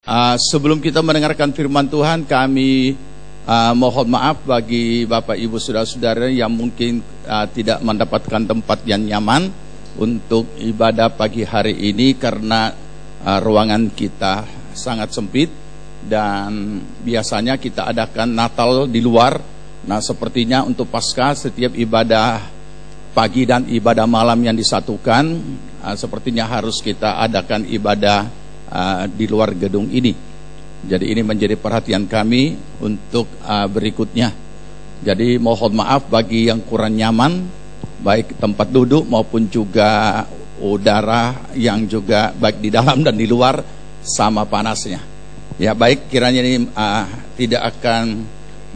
Sebelum kita mendengarkan firman Tuhan, kami mohon maaf bagi Bapak Ibu Saudara-saudara yang mungkin tidak mendapatkan tempat yang nyaman untuk ibadah pagi hari ini karena ruangan kita sangat sempit dan biasanya kita adakan Natal di luar. Nah, sepertinya untuk Paskah setiap ibadah pagi dan ibadah malam yang disatukan, sepertinya harus kita adakan ibadah di luar gedung ini. Jadi ini menjadi perhatian kami untuk berikutnya. Jadi mohon maaf bagi yang kurang nyaman, baik tempat duduk maupun juga udara yang juga baik di dalam dan di luar sama panasnya. Ya baik, kiranya ini tidak akan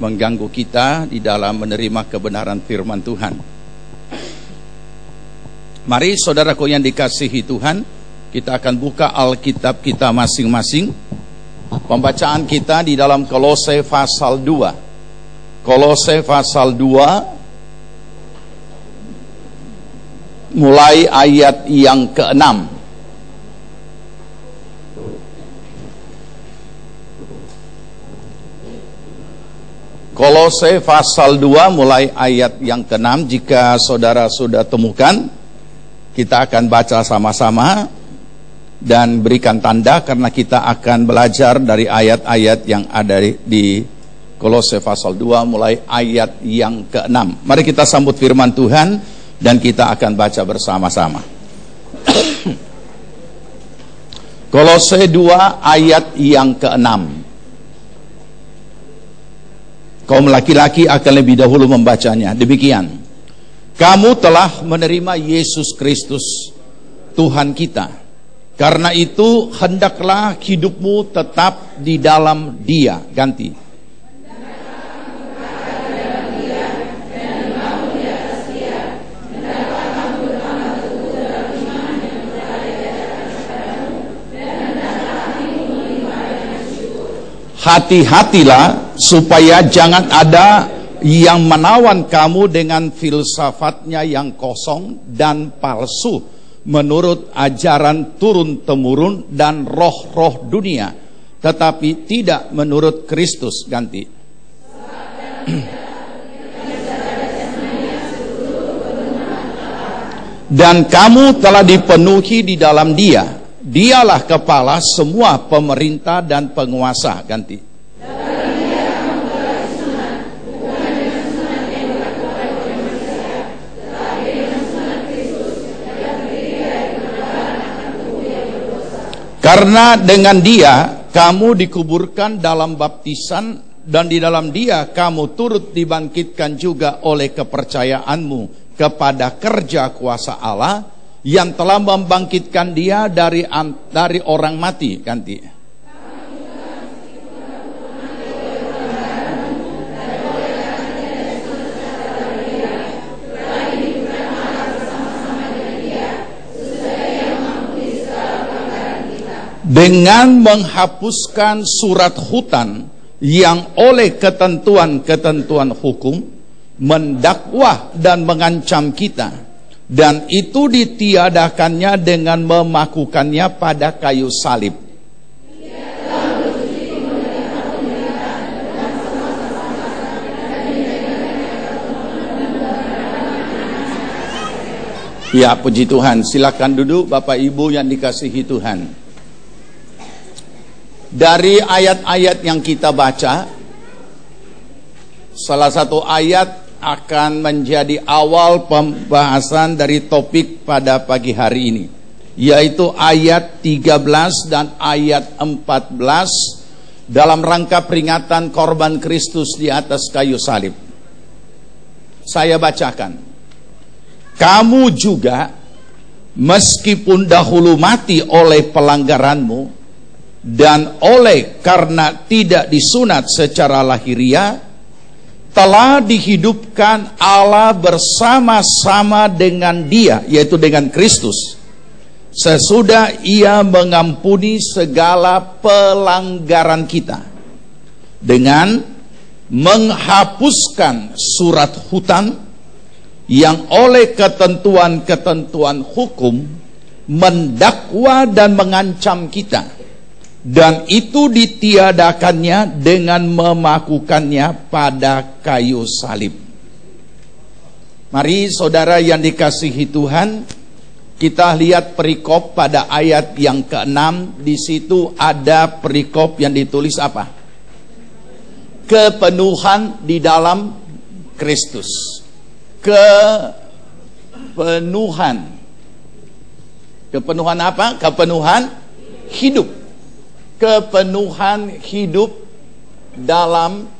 mengganggu kita di dalam menerima kebenaran firman Tuhan. Mari saudaraku yang dikasihi Tuhan, kita akan buka Alkitab kita masing-masing. Pembacaan kita di dalam Kolose pasal 2. Kolose pasal 2 mulai ayat yang ke-6. Kolose pasal 2 mulai ayat yang ke-6. Jika saudara sudah temukan, kita akan baca sama-sama dan berikan tanda karena kita akan belajar dari ayat-ayat yang ada di Kolose pasal 2 mulai ayat yang ke-6. Mari kita sambut firman Tuhan dan kita akan baca bersama-sama. Kolose 2 ayat yang ke-6. Kaum laki-laki akan lebih dahulu membacanya. Demikian. Kamu telah menerima Yesus Kristus Tuhan kita. Karena itu hendaklah hidupmu tetap di dalam Dia. Ganti. Hati-hatilah supaya jangan ada yang menawan kamu dengan filsafatnya yang kosong dan palsu, menurut ajaran turun-temurun dan roh-roh dunia, tetapi tidak menurut Kristus. Ganti. Dan kamu telah dipenuhi di dalam Dia. Dialah kepala semua pemerintah dan penguasa. Ganti. Karena dengan Dia kamu dikuburkan dalam baptisan, dan di dalam Dia kamu turut dibangkitkan juga oleh kepercayaanmu kepada kerja kuasa Allah yang telah membangkitkan Dia dari orang mati. Ganti. Dengan menghapuskan surat hutan yang oleh ketentuan-ketentuan hukum mendakwah dan mengancam kita, dan itu ditiadakannya dengan memakukannya pada kayu salib. Ya, puji Tuhan. Silakan duduk Bapak Ibu yang dikasihi Tuhan. Dari ayat-ayat yang kita baca, salah satu ayat akan menjadi awal pembahasan dari topik pada pagi hari ini, yaitu ayat 13 dan ayat 14 dalam rangka peringatan korban Kristus di atas kayu salib. Saya bacakan. Kamu juga, meskipun dahulu mati oleh pelanggaranmu, dan karena tidak disunat secara lahiriah, telah dihidupkan Allah bersama-sama dengan Dia, yaitu dengan Kristus, sesudah Ia mengampuni segala pelanggaran kita, dengan menghapuskan surat hutan yang oleh ketentuan-ketentuan hukum mendakwa dan mengancam kita, dan itu ditiadakannya dengan memakukannya pada kayu salib. Mari saudara yang dikasihi Tuhan, kita lihat perikop pada ayat yang ke-6. Di situ ada perikop yang ditulis apa? Kepenuhan di dalam Kristus. Kepenuhan. Kepenuhan apa? Kepenuhan hidup. Kepenuhan hidup dalam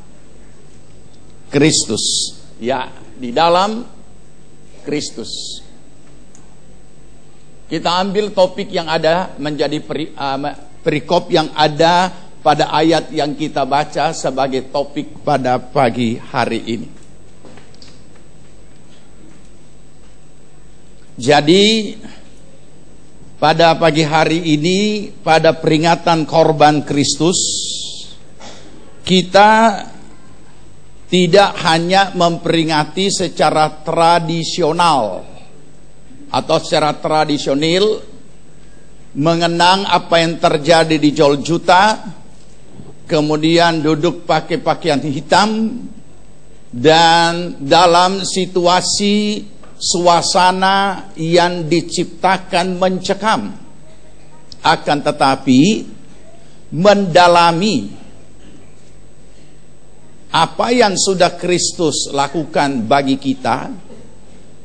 Kristus. Ya, di dalam Kristus. Kita ambil topik yang ada menjadi perikop yang ada pada ayat yang kita baca sebagai topik pada pagi hari ini. Jadi pada pagi hari ini, pada peringatan korban Kristus, kita tidak hanya memperingati secara tradisional atau secara tradisional mengenang apa yang terjadi di Golgota, kemudian duduk pakai pakaian hitam dan dalam situasi suasana yang diciptakan mencekam, akan tetapi mendalami apa yang sudah Kristus lakukan bagi kita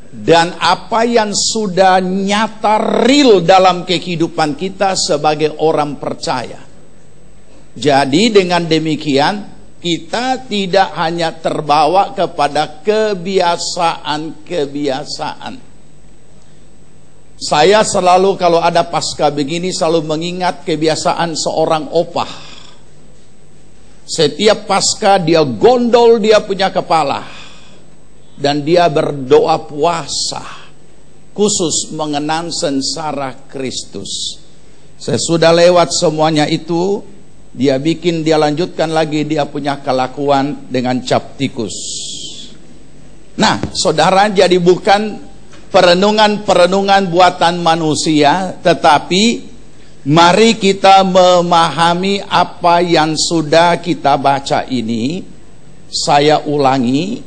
dan apa yang sudah nyata real dalam kehidupan kita sebagai orang percaya. Jadi dengan demikian kita tidak hanya terbawa kepada kebiasaan-kebiasaan. Saya selalu kalau ada Paskah begini selalu mengingat kebiasaan seorang opah. Setiap Paskah dia gondol dia punya kepala dan dia berdoa puasa khusus mengenang sengsara Kristus. Sesudah lewat semuanya itu, dia lanjutkan lagi dia punya kelakuan dengan cap tikus. Nah, saudara, jadi bukan perenungan-perenungan buatan manusia, tetapi mari kita memahami apa yang sudah kita baca ini. Saya ulangi,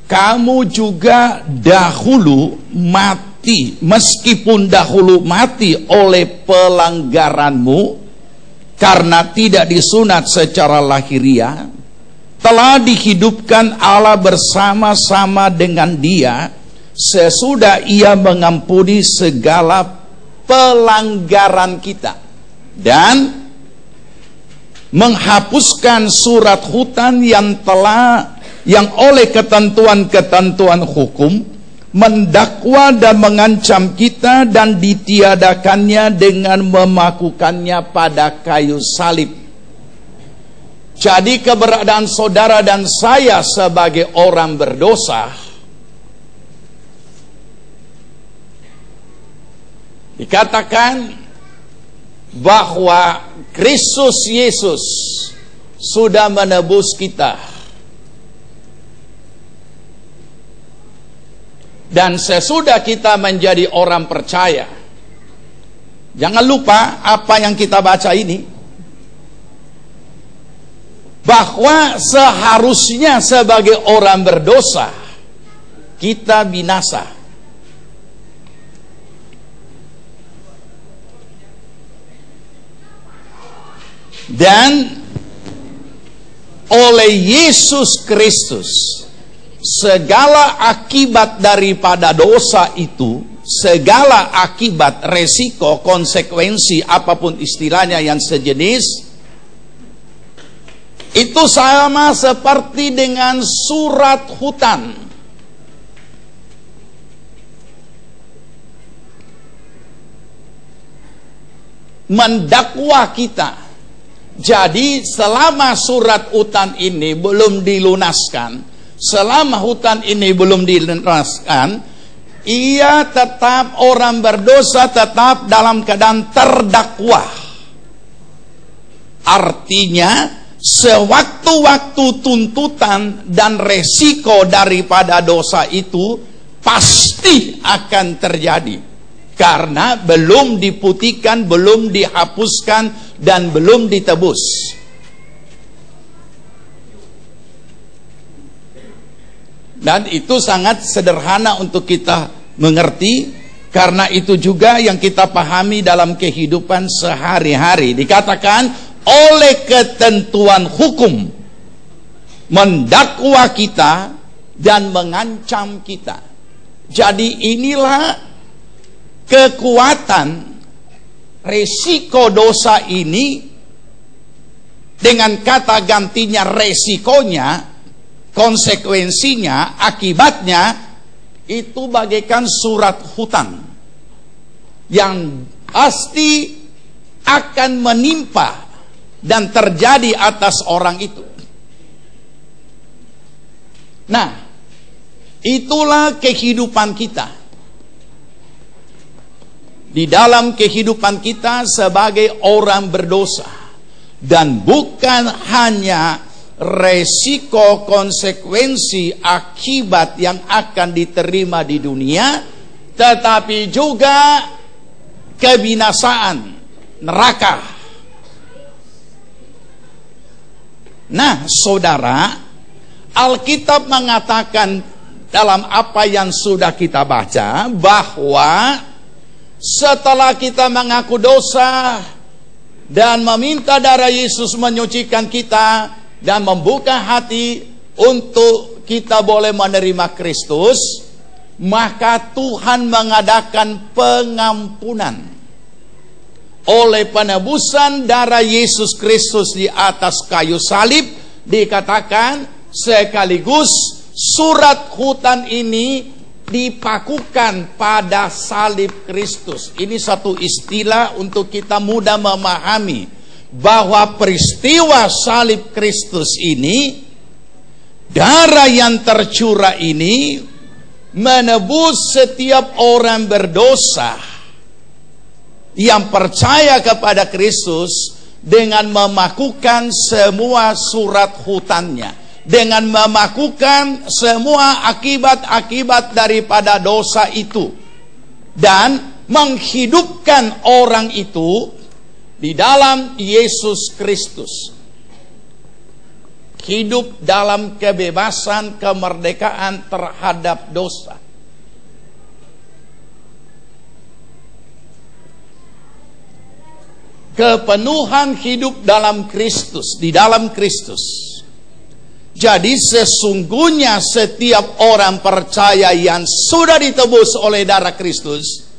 kamu juga dahulu mati, meskipun dahulu mati oleh pelanggaranmu, karena tidak disunat secara lahiriah, telah dihidupkan Allah bersama-sama dengan Dia sesudah Ia mengampuni segala pelanggaran kita dan menghapuskan surat hutan yang oleh ketentuan-ketentuan hukum mendakwa dan mengancam kita dan ditiadakannya dengan memakukannya pada kayu salib. Jadi keberadaan saudara dan saya sebagai orang berdosa dikatakan bahwa Kristus Yesus sudah menebus kita. Dan sesudah kita menjadi orang percaya, jangan lupa apa yang kita baca ini, bahwa seharusnya sebagai orang berdosa kita binasa. Dan oleh Yesus Kristus segala akibat daripada dosa itu, segala akibat, resiko, konsekuensi, apapun istilahnya yang sejenis, itu sama seperti dengan surat hutan. Mendakwa kita. Jadi selama surat hutan ini belum dilunaskan, selama hutan ini belum dilunaskan, ia tetap orang berdosa, tetap dalam keadaan terdakwa. Artinya sewaktu-waktu tuntutan dan resiko daripada dosa itu pasti akan terjadi. karena belum diputihkan, belum dihapuskan, dan belum ditebus. Dan itu sangat sederhana untuk kita mengerti, karena itu juga yang kita pahami dalam kehidupan sehari-hari. Dikatakan oleh ketentuan hukum mendakwa kita dan mengancam kita. Jadi inilah kekuatan resiko dosa ini, dengan kata gantinya resikonya, konsekuensinya, akibatnya, itu bagaikan surat hutang yang pasti akan menimpa dan terjadi atas orang itu. Nah, itulah kehidupan kita. Di dalam kehidupan kita sebagai orang berdosa, dan bukan hanya resiko, konsekuensi, akibat yang akan diterima di dunia, tetapi juga kebinasaan, neraka. Nah, saudara, Alkitab mengatakan dalam apa yang sudah kita baca, bahwa setelah kita mengaku dosa dan meminta darah Yesus menyucikan kita dan membuka hati untuk kita boleh menerima Kristus, maka Tuhan mengadakan pengampunan oleh penebusan darah Yesus Kristus di atas kayu salib. Dikatakan sekaligus surat hutang ini dipakukan pada salib Kristus. Ini satu istilah untuk kita mudah memahami bahwa peristiwa salib Kristus ini, darah yang tercurah ini menebus setiap orang berdosa yang percaya kepada Kristus, dengan memakukan semua surat hutangnya, dengan memakukan semua akibat-akibat daripada dosa itu, dan menghidupkan orang itu di dalam Yesus Kristus. Hidup dalam kebebasan, kemerdekaan terhadap dosa. Kepenuhan hidup dalam Kristus, di dalam Kristus. Jadi sesungguhnya setiap orang percaya yang sudah ditebus oleh darah Kristus,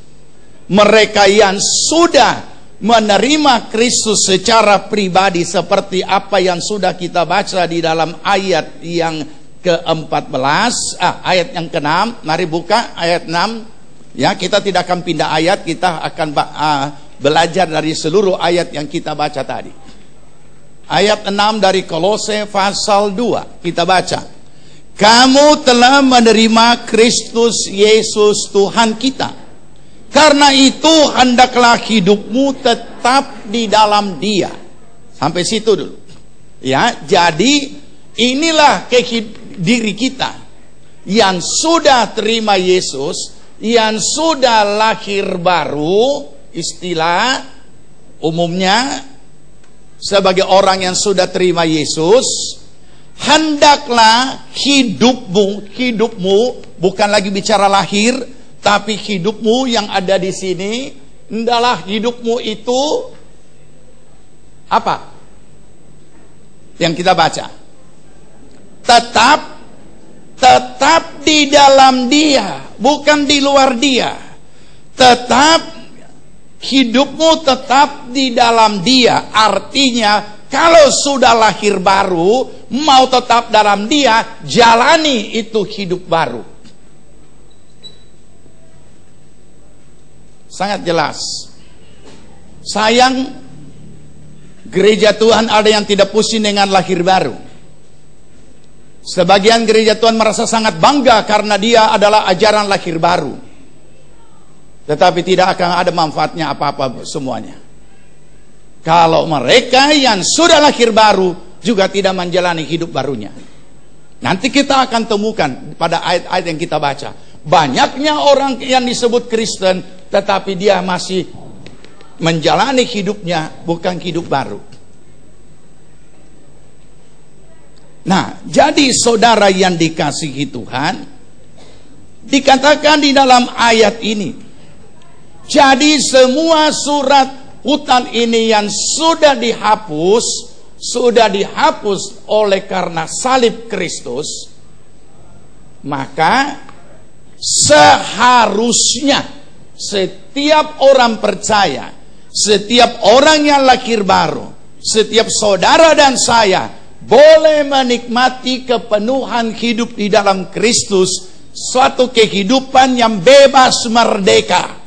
mereka yang sudah menerima Kristus secara pribadi, seperti apa yang sudah kita baca di dalam ayat yang ke-14, ayat yang ke-6. Mari buka ayat 6. Ya, kita tidak akan pindah ayat, kita akan belajar dari seluruh ayat yang kita baca tadi. Ayat 6 dari Kolose pasal 2, kita baca. Kamu telah menerima Kristus Yesus Tuhan kita. Karena itu hendaklah hidupmu tetap di dalam Dia. Sampai situ dulu. Ya, jadi inilah diri kita yang sudah terima Yesus, yang sudah lahir baru. Istilah umumnya sebagai orang yang sudah terima Yesus, hendaklah hidupmu bukan lagi bicara lahir, tapi hidupmu yang ada di sini, hendaklah hidupmu itu apa? Yang kita baca. Tetap di dalam Dia, bukan di luar Dia. Hidupmu tetap di dalam Dia. Artinya kalau sudah lahir baru, mau tetap dalam Dia, jalani itu hidup baru. Sangat jelas. Sayang, gereja Tuhan ada yang tidak pusing dengan lahir baru. Sebagian gereja Tuhan merasa sangat bangga karena dia adalah ajaran lahir baru. Tetapi tidak akan ada manfaatnya apa-apa semuanya. Kalau mereka yang sudah lahir baru juga tidak menjalani hidup barunya. Nanti kita akan temukan pada ayat-ayat yang kita baca. Banyaknya orang yang disebut Kristen, tetapi dia masih menjalani hidupnya bukan hidup baru. Nah, jadi saudara yang dikasihi Tuhan, dikatakan di dalam ayat ini, jadi semua surat hutan ini yang sudah dihapus oleh karena salib Kristus, maka seharusnya setiap orang percaya, setiap orang yang lahir baru, setiap saudara dan saya boleh menikmati kepenuhan hidup di dalam Kristus, suatu kehidupan yang bebas merdeka.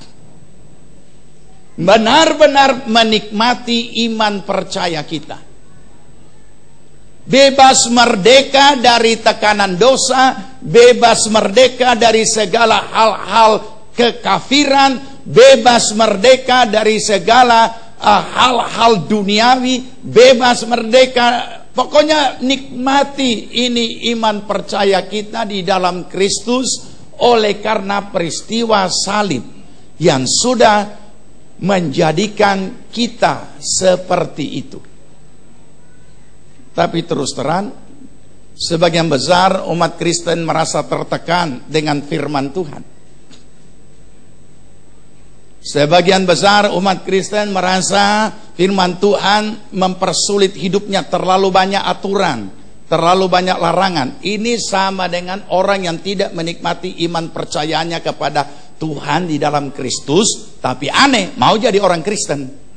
Benar-benar menikmati iman percaya kita. Bebas merdeka dari tekanan dosa, bebas merdeka dari segala hal-hal kekafiran, bebas merdeka dari segala hal-hal duniawi, bebas merdeka. Pokoknya nikmati ini iman percaya kita di dalam Kristus oleh karena peristiwa salib yang sudah menjadikan kita seperti itu. Tapi terus terang, sebagian besar umat Kristen merasa tertekan dengan firman Tuhan. Sebagian besar umat Kristen merasa firman Tuhan mempersulit hidupnya, terlalu banyak aturan, terlalu banyak larangan. Ini sama dengan orang yang tidak menikmati iman percayaannya kepada Tuhan di dalam Kristus, tapi aneh, mau jadi orang Kristen.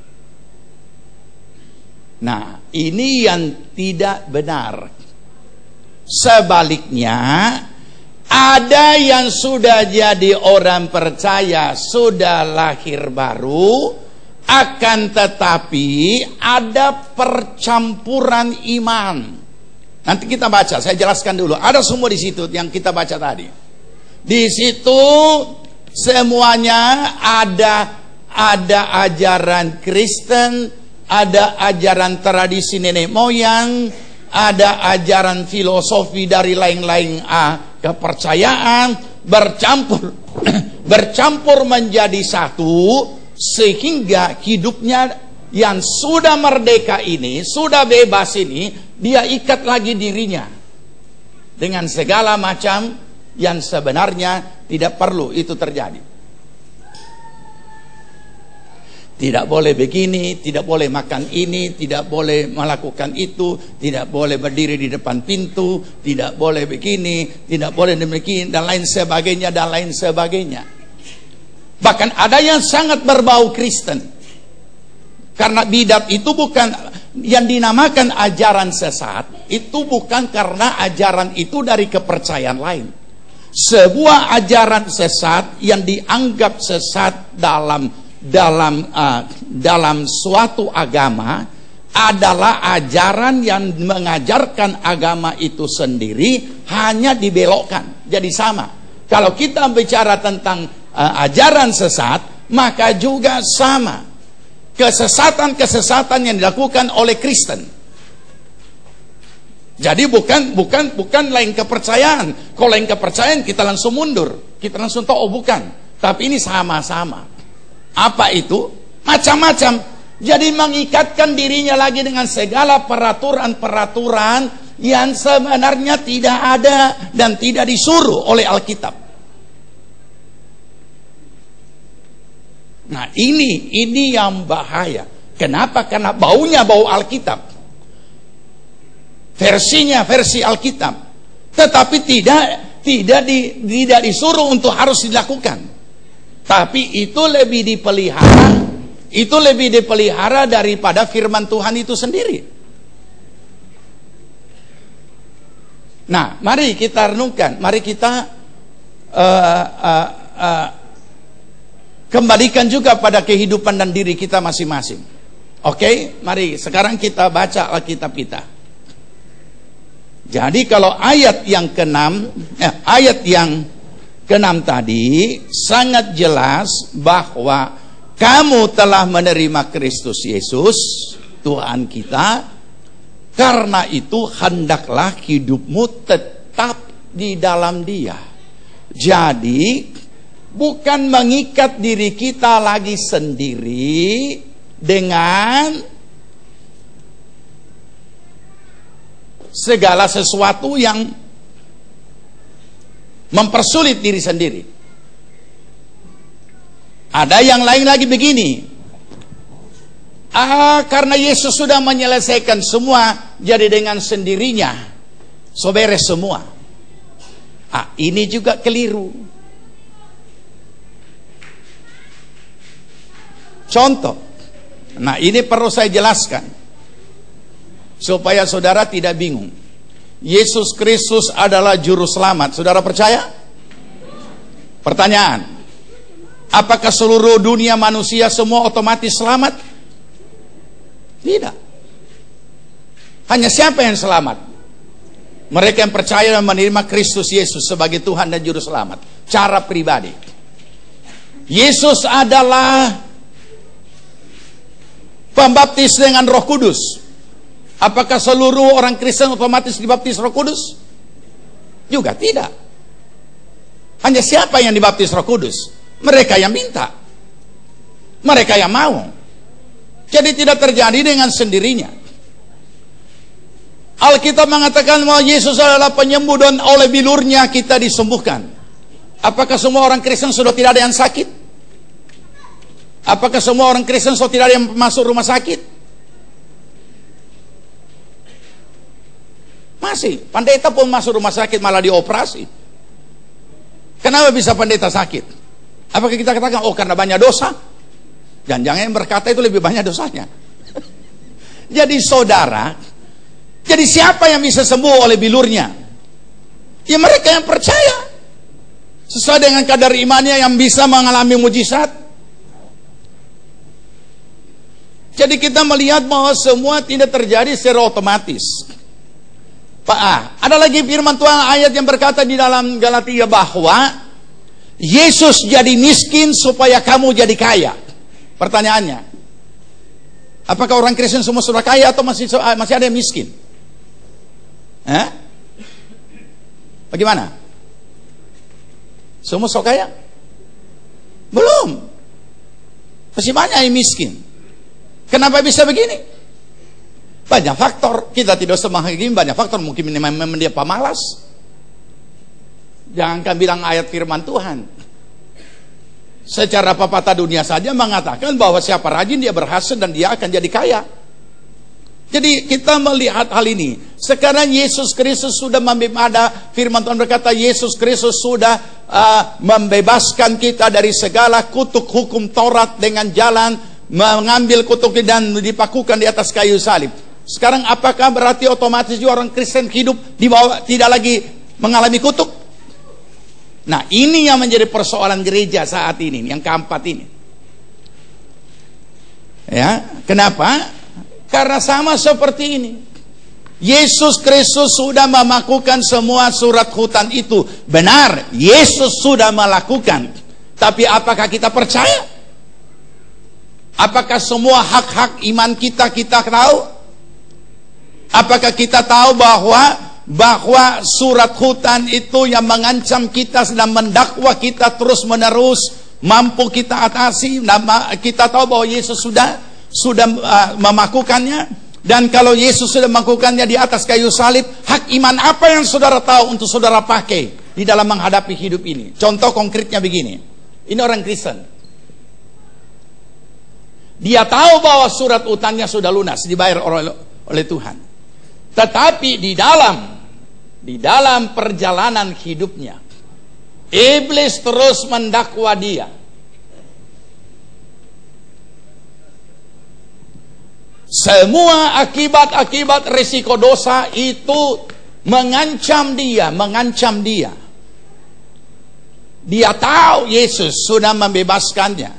Nah, ini yang tidak benar. Sebaliknya, ada yang sudah jadi orang percaya, sudah lahir baru, akan tetapi ada percampuran iman. Nanti kita baca, saya jelaskan dulu. Ada semua di situ yang kita baca tadi. Di situ semuanya ada ajaran Kristen, ada ajaran tradisi nenek moyang, ada ajaran filosofi dari lain-lain kepercayaan, bercampur menjadi satu, sehingga hidupnya yang sudah merdeka ini, sudah bebas ini, dia ikat lagi dirinya dengan segala macam yang sebenarnya tidak perlu itu terjadi. Tidak boleh begini, tidak boleh makan ini, tidak boleh melakukan itu, tidak boleh berdiri di depan pintu, tidak boleh begini, tidak boleh demikian, dan lain sebagainya, dan lain sebagainya. Bahkan ada yang sangat berbau Kristen. Karena bidat itu bukan yang dinamakan ajaran sesat, itu bukan karena ajaran itu dari kepercayaan lain. Sebuah ajaran sesat yang dianggap sesat dalam suatu agama adalah ajaran yang mengajarkan agama itu sendiri hanya dibelokkan. Jadi sama. Kalau kita bicara tentang ajaran sesat, maka juga sama. Kesesatan-kesesatan yang dilakukan oleh Kristen. Jadi bukan lain kepercayaan. Kalau lain kepercayaan kita langsung mundur, kita langsung tahu, oh bukan. Tapi ini sama-sama. Apa itu? Macam-macam. Jadi mengikatkan dirinya lagi dengan segala peraturan-peraturan yang sebenarnya tidak ada dan tidak disuruh oleh Alkitab. Nah, ini yang bahaya. Kenapa? Karena baunya bau Alkitab. Versinya versi Alkitab. Tetapi tidak disuruh untuk harus dilakukan. Tapi itu lebih dipelihara daripada firman Tuhan itu sendiri. Nah, mari kita renungkan, mari kita kembalikan juga pada kehidupan dan diri kita masing-masing. Oke, mari sekarang kita baca Alkitab kita. Jadi kalau ayat yang ke-6 tadi sangat jelas bahwa kamu telah menerima Kristus Yesus Tuhan kita, karena itu hendaklah hidupmu tetap di dalam Dia. Jadi bukan mengikat diri kita lagi sendiri dengan segala sesuatu yang mempersulit diri sendiri. Ada yang lain lagi begini, karena Yesus sudah menyelesaikan semua, jadi dengan sendirinya so beres semua. Ini juga keliru. Contoh, nah ini perlu saya jelaskan supaya saudara tidak bingung. Yesus Kristus adalah juru selamat. Saudara percaya? Pertanyaan, apakah seluruh dunia manusia semua otomatis selamat? Tidak. Hanya siapa yang selamat? Mereka yang percaya dan menerima Kristus Yesus sebagai Tuhan dan Juru Selamat. Cara pribadi. Yesus adalah pembaptis dengan Roh Kudus. Apakah seluruh orang Kristen otomatis dibaptis Roh Kudus? Juga tidak. Hanya siapa yang dibaptis Roh Kudus? Mereka yang minta. Mereka yang mau. Jadi tidak terjadi dengan sendirinya. Alkitab mengatakan bahwa Yesus adalah penyembuh dan oleh bilurnya kita disembuhkan. Apakah semua orang Kristen sudah tidak ada yang sakit? Apakah semua orang Kristen sudah tidak ada yang masuk rumah sakit? Masih. Pendeta pun masuk rumah sakit malah dioperasi. Kenapa bisa pendeta sakit? Apakah kita katakan, oh karena banyak dosa? Jangan-jangan yang berkata itu lebih banyak dosanya. Jadi saudara, jadi siapa yang bisa sembuh oleh bilurnya? Ya mereka yang percaya. Sesuai dengan kadar imannya yang bisa mengalami mujizat. Jadi kita melihat bahwa semua tidak terjadi secara otomatis. Ada lagi firman Tuhan ayat yang berkata di dalam Galatia bahwa Yesus jadi miskin supaya kamu jadi kaya. Pertanyaannya, apakah orang Kristen semua sudah kaya atau masih ada yang miskin? Bagaimana? Semua sok kaya? Belum. Masih banyak yang miskin. Kenapa bisa begini? Banyak faktor. Kita tidak usah menghakimi, banyak faktor. Mungkin memang dia pemalas. Jangankan bilang ayat firman Tuhan. Secara pepatah dunia saja mengatakan bahwa siapa rajin dia berhasil dan dia akan jadi kaya. Jadi kita melihat hal ini. Sekarang Yesus Kristus sudah ada firman Tuhan berkata Yesus Kristus sudah membebaskan kita dari segala kutuk hukum Taurat dengan jalan mengambil kutuk dan dipakukan di atas kayu salib. Sekarang apakah berarti otomatis juga orang Kristen hidup di bawah tidak lagi mengalami kutuk? Nah, ini yang menjadi persoalan gereja saat ini, yang keempat ini. Ya, kenapa? Karena sama seperti ini. Yesus Kristus sudah melakukan semua surat hutan itu. Benar, Yesus sudah melakukan. Tapi apakah kita percaya? Apakah semua hak-hak iman kita tahu? Apakah kita tahu bahwa surat hutan itu yang mengancam kita, sedang mendakwa kita terus menerus, mampu kita atasi? Kita tahu bahwa Yesus sudah memakukannya. Dan kalau Yesus sudah memakukannya di atas kayu salib, hak iman apa yang saudara tahu untuk saudara pakai di dalam menghadapi hidup ini? Contoh konkretnya begini. Ini orang Kristen. Dia tahu bahwa surat utangnya sudah lunas, dibayar oleh Tuhan. Tetapi di dalam perjalanan hidupnya, iblis terus mendakwa dia. Semua akibat-akibat risiko dosa itu mengancam dia. Dia tahu Yesus sudah membebaskannya,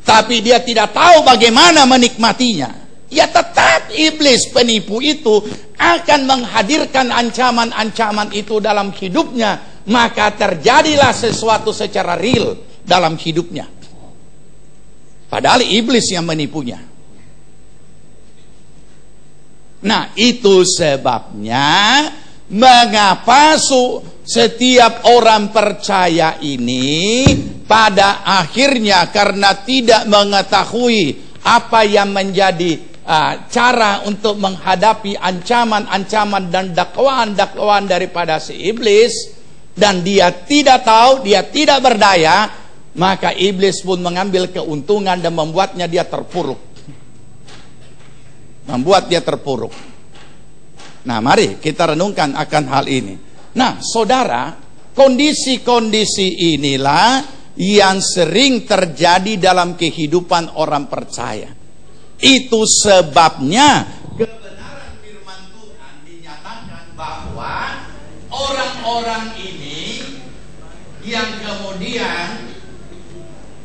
tapi dia tidak tahu bagaimana menikmatinya. Ya tetap iblis penipu itu akan menghadirkan ancaman-ancaman itu dalam hidupnya, maka terjadilah sesuatu secara real dalam hidupnya. Padahal iblis yang menipunya. Nah, itu sebabnya mengapa setiap orang percaya ini pada akhirnya karena tidak mengetahui apa yang menjadi cara untuk menghadapi ancaman-ancaman dan dakwaan-dakwaan daripada si iblis, dan dia tidak tahu, dia tidak berdaya, maka iblis pun mengambil keuntungan dan membuatnya dia terpuruk. Nah, mari kita renungkan akan hal ini. Nah, saudara, kondisi-kondisi inilah yang sering terjadi dalam kehidupan orang percaya. Itu sebabnya kebenaran firman Tuhan dinyatakan bahwa orang-orang ini yang kemudian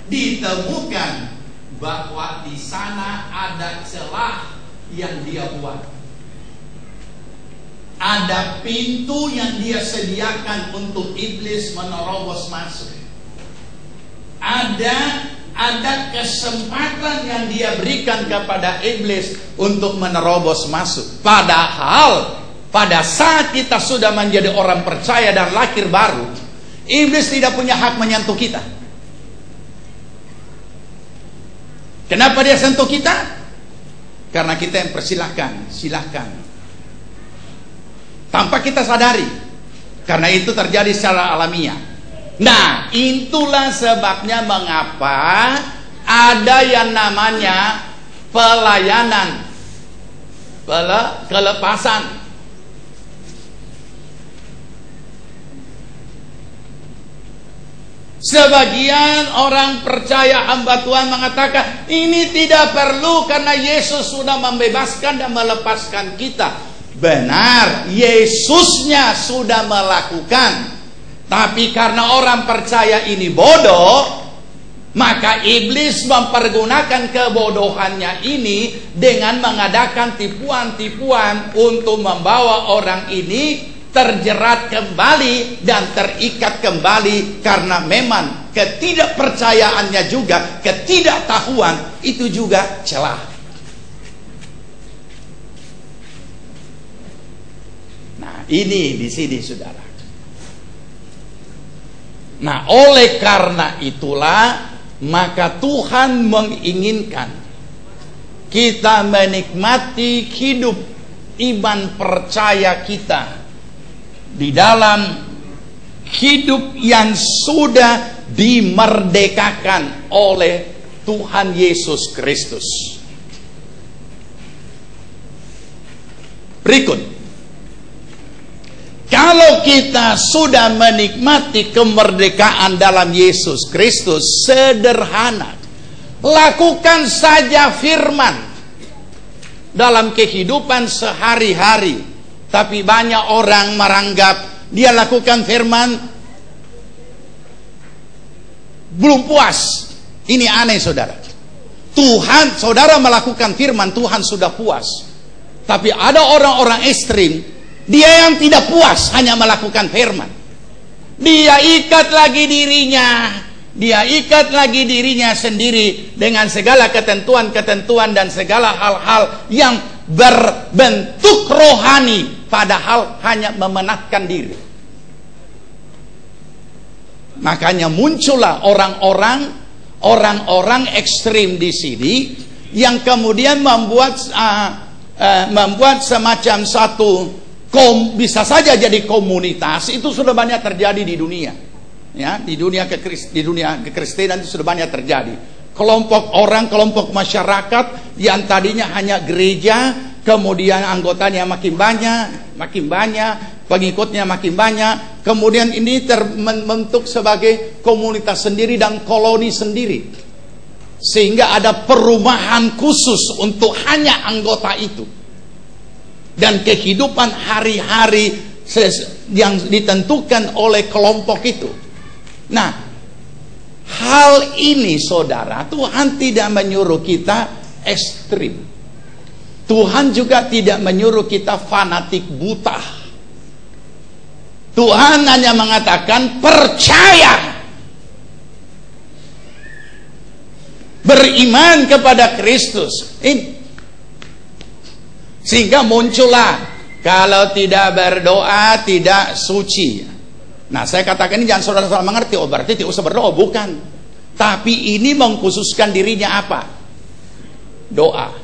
ditemukan bahwa di sana ada celah yang dia buat. Ada pintu yang dia sediakan untuk iblis menerobos masuk. Ada kesempatan yang dia berikan kepada iblis untuk menerobos masuk. Padahal pada saat kita sudah menjadi orang percaya dan lahir baru, iblis tidak punya hak menyentuh kita. Kenapa dia sentuh kita? Karena kita yang silahkan. Tanpa kita sadari. Karena itu terjadi secara alamiah. Nah, itulah sebabnya mengapa ada yang namanya pelayanan, kelepasan. Sebagian orang percaya hamba Tuhan mengatakan ini tidak perlu karena Yesus sudah membebaskan dan melepaskan kita. Benar, Yesusnya sudah melakukan. Tapi karena orang percaya ini bodoh, maka iblis mempergunakan kebodohannya ini dengan mengadakan tipuan-tipuan untuk membawa orang ini terjerat kembali dan terikat kembali. Karena memang ketidakpercayaannya juga, ketidaktahuan itu juga celah. Nah, ini di sini saudara. Nah, oleh karena itulah maka Tuhan menginginkan kita menikmati hidup iman percaya kita di dalam hidup yang sudah dimerdekakan oleh Tuhan Yesus Kristus. Berikut, kalau kita sudah menikmati kemerdekaan dalam Yesus Kristus, sederhana, lakukan saja firman dalam kehidupan sehari-hari. Tapi banyak orang meranggap dia lakukan firman belum puas. Ini aneh saudara. Tuhan, saudara melakukan firman, Tuhan sudah puas. Tapi ada orang-orang ekstrim, dia yang tidak puas hanya melakukan firman. Dia ikat lagi dirinya sendiri dengan segala ketentuan-ketentuan dan segala hal-hal yang berbentuk rohani, padahal hanya memenatkan diri. Makanya muncullah orang-orang ekstrim di sini yang kemudian membuat semacam satu bisa saja jadi komunitas. Itu sudah banyak terjadi di dunia, ya, di dunia kekristenan itu sudah banyak terjadi. Kelompok orang, kelompok masyarakat yang tadinya hanya gereja, kemudian anggotanya makin banyak, pengikutnya makin banyak, kemudian ini terbentuk sebagai komunitas sendiri dan koloni sendiri, sehingga ada perumahan khusus untuk hanya anggota itu. Dan kehidupan hari-hari yang ditentukan oleh kelompok itu. Nah, hal ini saudara, Tuhan tidak menyuruh kita ekstrim. Tuhan juga tidak menyuruh kita fanatik buta. Tuhan hanya mengatakan percaya, beriman kepada Kristus. Sehingga muncullah, kalau tidak berdoa tidak suci. Nah, saya katakan ini jangan saudara-saudara mengerti, oh berarti tidak usah berdoa. Bukan. Tapi ini mengkhususkan dirinya apa? Doa.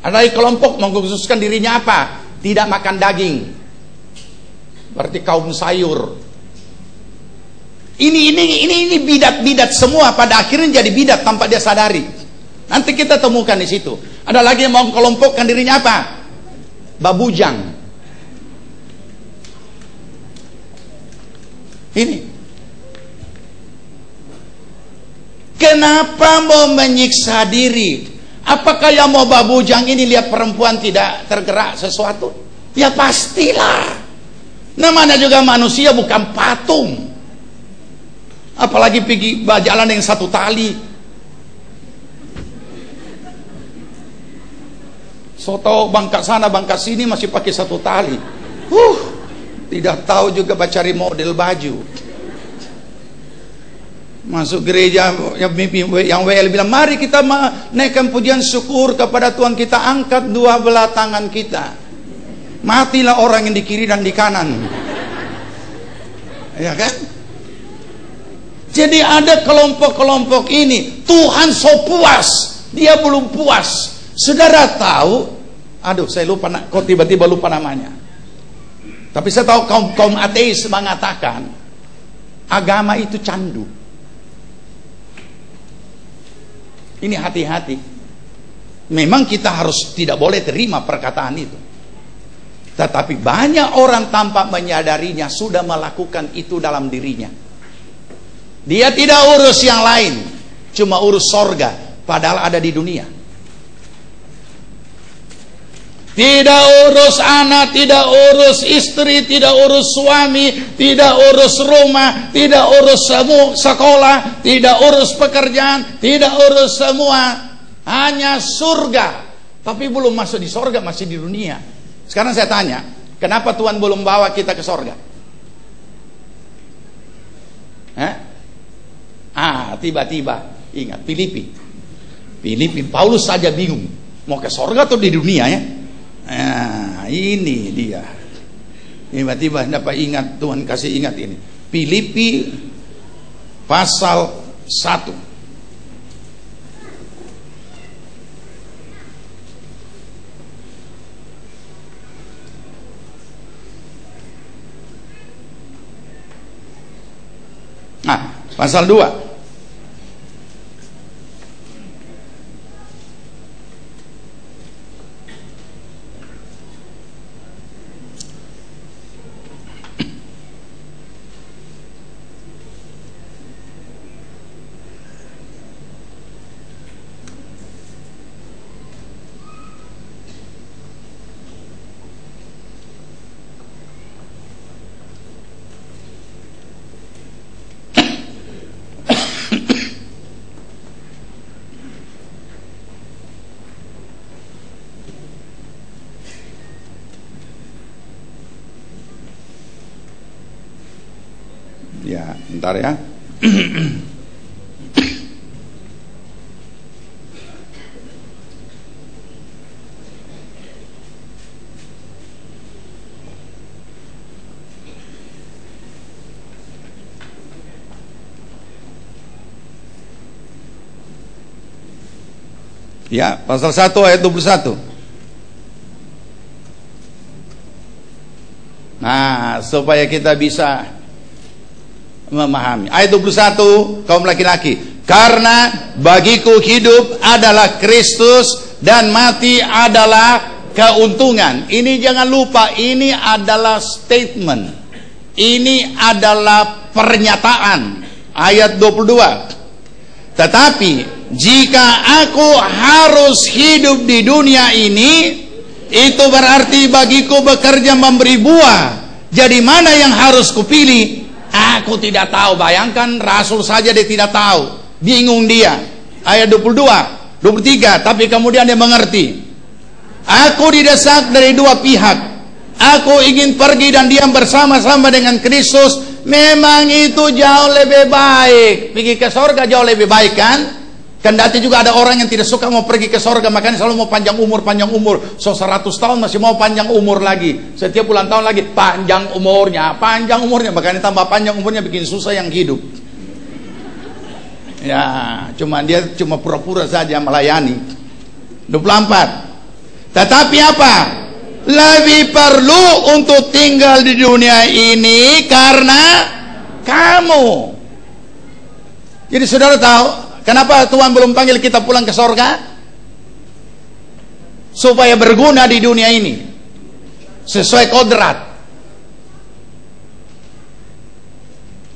Ada kelompok mengkhususkan dirinya apa? Tidak makan daging. Berarti kaum sayur. Ini bidat-bidat semua, pada akhirnya jadi bidat tanpa dia sadari. Nanti kita temukan di situ. Ada lagi yang mau kelompokkan dirinya apa? Babujang. Ini. Kenapa mau menyiksa diri? Apakah yang mau babujang ini lihat perempuan tidak tergerak sesuatu? Ya pastilah. Namanya juga manusia, bukan patung. Apalagi pergi jalan yang satu tali. Soto bangkat sana bangkat sini masih pakai satu tali. Tidak tahu juga cari model baju. Masuk gereja yang WL bilang, mari kita naikkan pujian syukur kepada Tuhan, kita angkat dua belah tangan kita. Matilah orang yang di kiri dan di kanan. Ya kan? Jadi ada kelompok-kelompok ini. Tuhan so puas, dia belum puas. Saudara tahu, aduh saya lupa, kok tiba-tiba lupa namanya. Tapi saya tahu kaum ateis mengatakan agama itu candu. Ini hati-hati. Memang kita harus tidak boleh terima perkataan itu. Tetapi banyak orang tanpa menyadarinya sudah melakukan itu dalam dirinya. Dia tidak urus yang lain, cuma urus sorga, padahal ada di dunia. Tidak urus anak, tidak urus istri, tidak urus suami, tidak urus rumah, tidak urus sekolah, tidak urus pekerjaan, tidak urus semua. Hanya surga. Tapi belum masuk di sorga, masih di dunia. Sekarang saya tanya, kenapa Tuhan belum bawa kita ke sorga? Tiba-tiba ingat Filipi, Paulus saja bingung mau ke sorga atau di dunia ya. Ini dia. Tiba-tiba dapat ingat, Tuhan kasih ingat ini. Filipi pasal 1. Pasal 2. Ya, bentar ya. Ya, pasal 1 ayat 21. Nah, supaya kita bisa memahami. Ayat 21, kaum laki-laki. Karena bagiku hidup adalah Kristus dan mati adalah keuntungan. Ini jangan lupa, ini adalah statement. Ini adalah pernyataan. Ayat 22. Tetapi jika aku harus hidup di dunia ini, itu berarti bagiku bekerja memberi buah. Jadi mana yang harus kupilih? Aku tidak tahu. Bayangkan rasul saja dia tidak tahu. Bingung dia. Ayat 22, 23. Tapi kemudian dia mengerti. Aku didesak dari dua pihak. Aku ingin pergi dan diam bersama-sama dengan Kristus. Memang itu jauh lebih baik. Pergi ke sorga jauh lebih baik kan? Kendati juga ada orang yang tidak suka mau pergi ke sorga, makanya selalu mau panjang umur. So 100 tahun masih mau panjang umur lagi. Setiap bulan tahun lagi panjang umurnya. Makanya tambah panjang umurnya bikin susah yang hidup. Ya, dia cuma pura-pura saja melayani. 24. Tetapi apa? Lebih perlu untuk tinggal di dunia ini karena kamu. Jadi saudara tahu kenapa Tuhan belum panggil kita pulang ke sorga? Supaya berguna di dunia ini sesuai kodrat.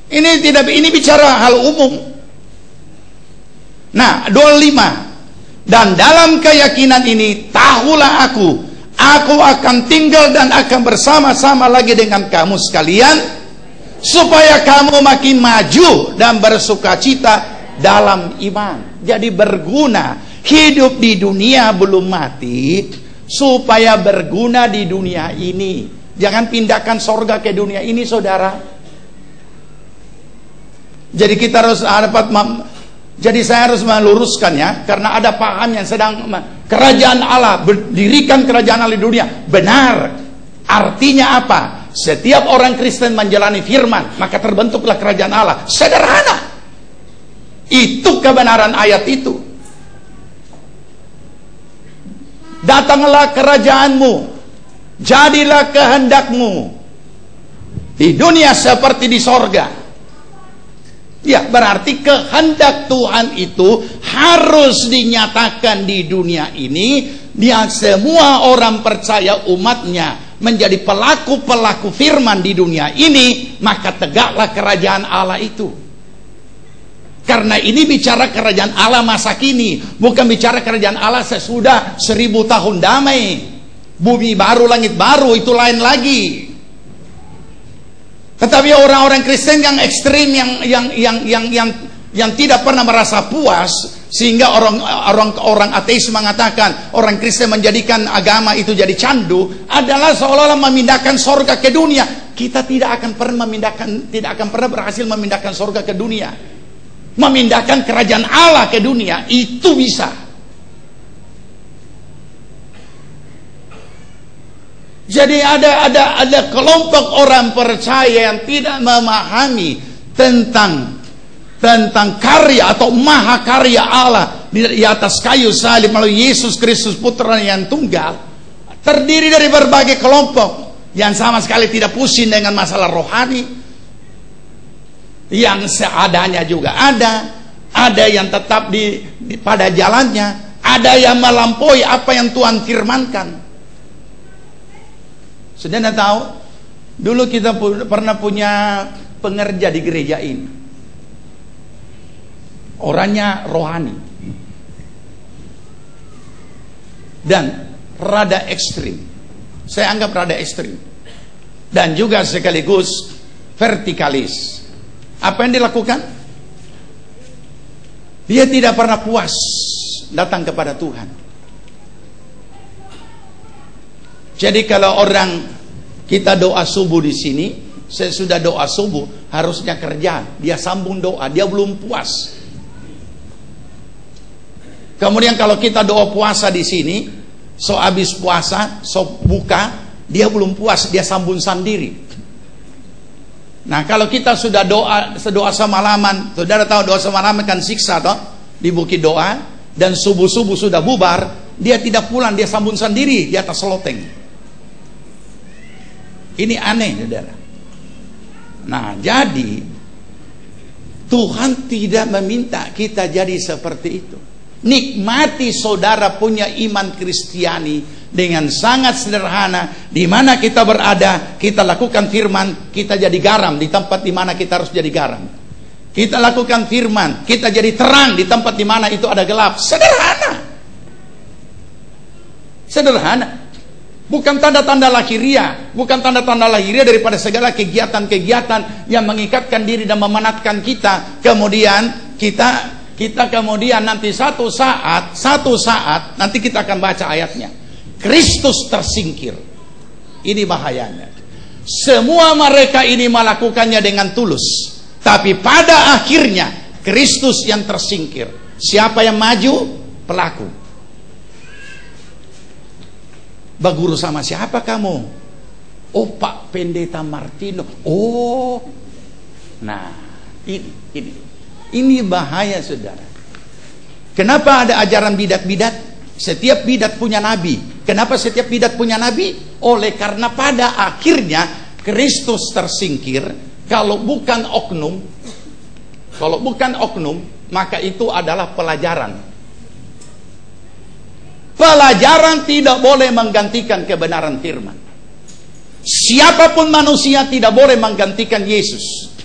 Ini bicara hal umum. Nah, 25. Dan dalam keyakinan ini tahulah aku akan tinggal dan akan bersama-sama lagi dengan kamu sekalian, supaya kamu makin maju dan bersukacita dalam iman. Jadi berguna. Hidup di dunia belum mati, supaya berguna di dunia ini. Jangan pindahkan sorga ke dunia ini, saudara. Jadi kita harus jadi saya harus meluruskan ya, karena ada paham yang sedang kerajaan Allah, berdirikan kerajaan Allah di dunia. Benar. Artinya apa? Setiap orang Kristen menjalani firman, maka terbentuklah kerajaan Allah. Sederhana. Itu kebenaran ayat itu. Datanglah kerajaanmu, jadilah kehendakmu di dunia seperti di sorga. Ya, berarti kehendak Tuhan itu harus dinyatakan di dunia ini, yang semua orang percaya umatnya menjadi pelaku-pelaku firman di dunia ini, maka tegaklah kerajaan Allah itu. Karena ini bicara kerajaan Allah masa kini, bukan bicara kerajaan Allah sesudah 1000 tahun damai. Bumi baru, langit baru, itu lain lagi. Tetapi orang-orang Kristen yang ekstrim, yang tidak pernah merasa puas, sehingga orang ateis mengatakan orang Kristen menjadikan agama itu jadi candu, adalah seolah-olah memindahkan sorga ke dunia. Kita tidak akan pernah berhasil memindahkan sorga ke dunia. Memindahkan kerajaan Allah ke dunia itu bisa. Jadi ada kelompok orang percaya yang tidak memahami tentang karya atau mahakarya Allah di atas kayu salib melalui Yesus Kristus Putra yang tunggal, terdiri dari berbagai kelompok yang sama sekali tidak pusing dengan masalah rohani. Yang seadanya juga ada yang tetap pada jalannya, ada yang melampaui apa yang Tuhan firmankan. Saudara tahu, dulu kita pernah punya pengerja di gereja ini, orangnya rohani dan rada ekstrim. Saya anggap rada ekstrim dan juga sekaligus vertikalis. Apa yang dilakukan? Dia tidak pernah puas datang kepada Tuhan. Jadi kalau orang kita doa subuh di sini, sesudah doa subuh harusnya kerja, dia sambung doa, dia belum puas. Kemudian kalau kita doa puasa di sini, so habis puasa, so buka, dia belum puas, dia sambung sendiri. Nah, kalau kita sudah doa semalaman, saudara tahu doa semalaman kan siksa toh, di bukit doa, dan subuh-subuh sudah bubar, dia tidak pulang, dia sambung sendiri di atas loteng. Ini aneh, saudara. Nah, jadi Tuhan tidak meminta kita jadi seperti itu. Nikmati saudara punya iman Kristiani dengan sangat sederhana. Di mana kita berada, kita lakukan firman, kita jadi garam di tempat di mana kita harus jadi garam. Kita lakukan firman, kita jadi terang di tempat di mana itu ada gelap. Sederhana. Sederhana. Bukan tanda-tanda lahiriah, bukan tanda-tanda lahiriah daripada segala kegiatan-kegiatan yang mengikatkan diri dan memenatkan kita. Kemudian kita kemudian nanti satu saat nanti kita akan baca ayatnya, Kristus tersingkir. Ini bahayanya. Semua mereka ini melakukannya dengan tulus, tapi pada akhirnya Kristus yang tersingkir. Siapa yang maju? Pelaku. Berguru sama siapa kamu? Oh, Pak Pendeta Martino. Oh, nah ini Ini bahaya, saudara. Kenapa ada ajaran bidat-bidat? Setiap bidat punya nabi. Kenapa setiap bidat punya nabi? Oleh karena pada akhirnya Kristus tersingkir. Kalau bukan oknum, maka itu adalah pelajaran. Pelajaran tidak boleh menggantikan kebenaran firman. Siapapun manusia tidak boleh menggantikan Yesus.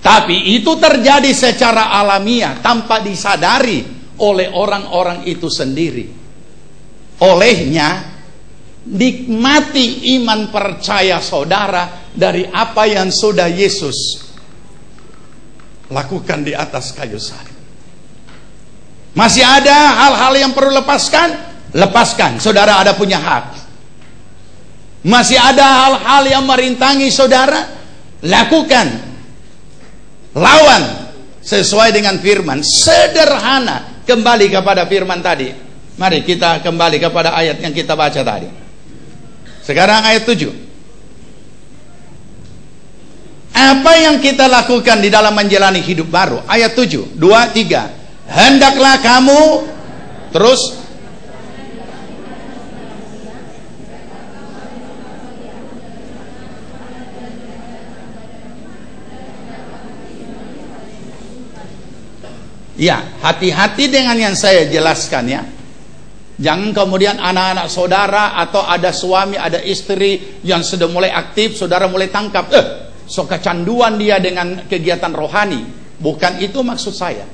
Tapi itu terjadi secara alamiah tanpa disadari oleh orang-orang itu sendiri. Olehnya, nikmati iman percaya saudara dari apa yang sudah Yesus lakukan di atas kayu salib. Masih ada hal-hal yang perlu lepaskan. Saudara ada punya hak. Masih ada hal-hal yang merintangi saudara, lakukan. Lawan sesuai dengan firman. Sederhana. Kembali kepada firman tadi. Mari kita kembali kepada ayat yang kita baca tadi. Sekarang ayat 7. Apa yang kita lakukan di dalam menjalani hidup baru? Ayat 7, 2, 3. Hendaklah kamu terus. Ya, hati-hati dengan yang saya jelaskan ya. Jangan kemudian anak-anak saudara atau ada suami, ada istri yang sudah mulai aktif, saudara mulai tangkap, so kecanduan dia dengan kegiatan rohani. Bukan itu maksud saya.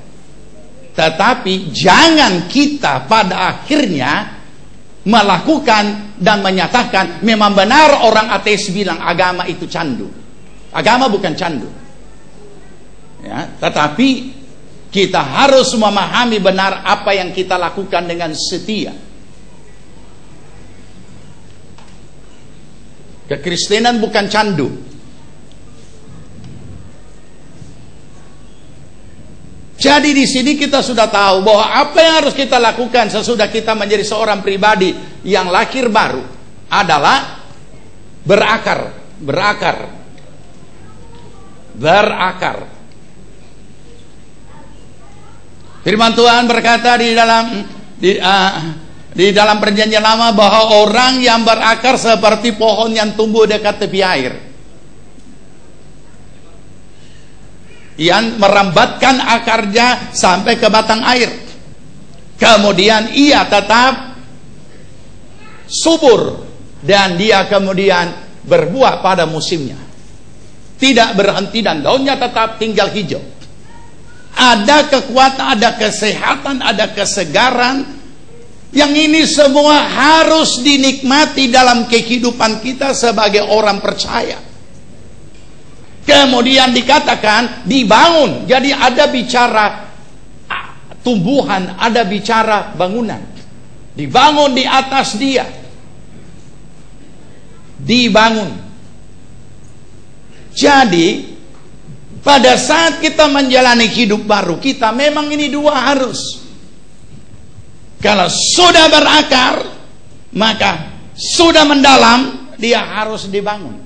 Tetapi jangan kita pada akhirnya melakukan dan menyatakan memang benar orang ateis bilang agama itu candu. Agama bukan candu. Ya, tetapi kita harus memahami benar apa yang kita lakukan dengan setia. Kekristenan bukan candu. Jadi di sini kita sudah tahu bahwa apa yang harus kita lakukan sesudah kita menjadi seorang pribadi yang lahir baru adalah berakar. Firman Tuhan berkata di dalam perjanjian lama bahwa orang yang berakar seperti pohon yang tumbuh dekat tepi air, yang merambatkan akarnya sampai ke batang air, kemudian ia tetap subur dan dia kemudian berbuah pada musimnya, tidak berhenti dan daunnya tetap tinggal hijau. Ada kekuatan, ada kesehatan, ada kesegaran. Yang ini semua harus dinikmati dalam kehidupan kita sebagai orang percaya. Kemudian dikatakan dibangun. Jadi ada bicara tumbuhan, ada bicara bangunan. Dibangun di atas dia. Dibangun. Jadi pada saat kita menjalani hidup baru, kita memang ini dua harus. Kalau sudah berakar, maka sudah mendalam, dia harus dibangun.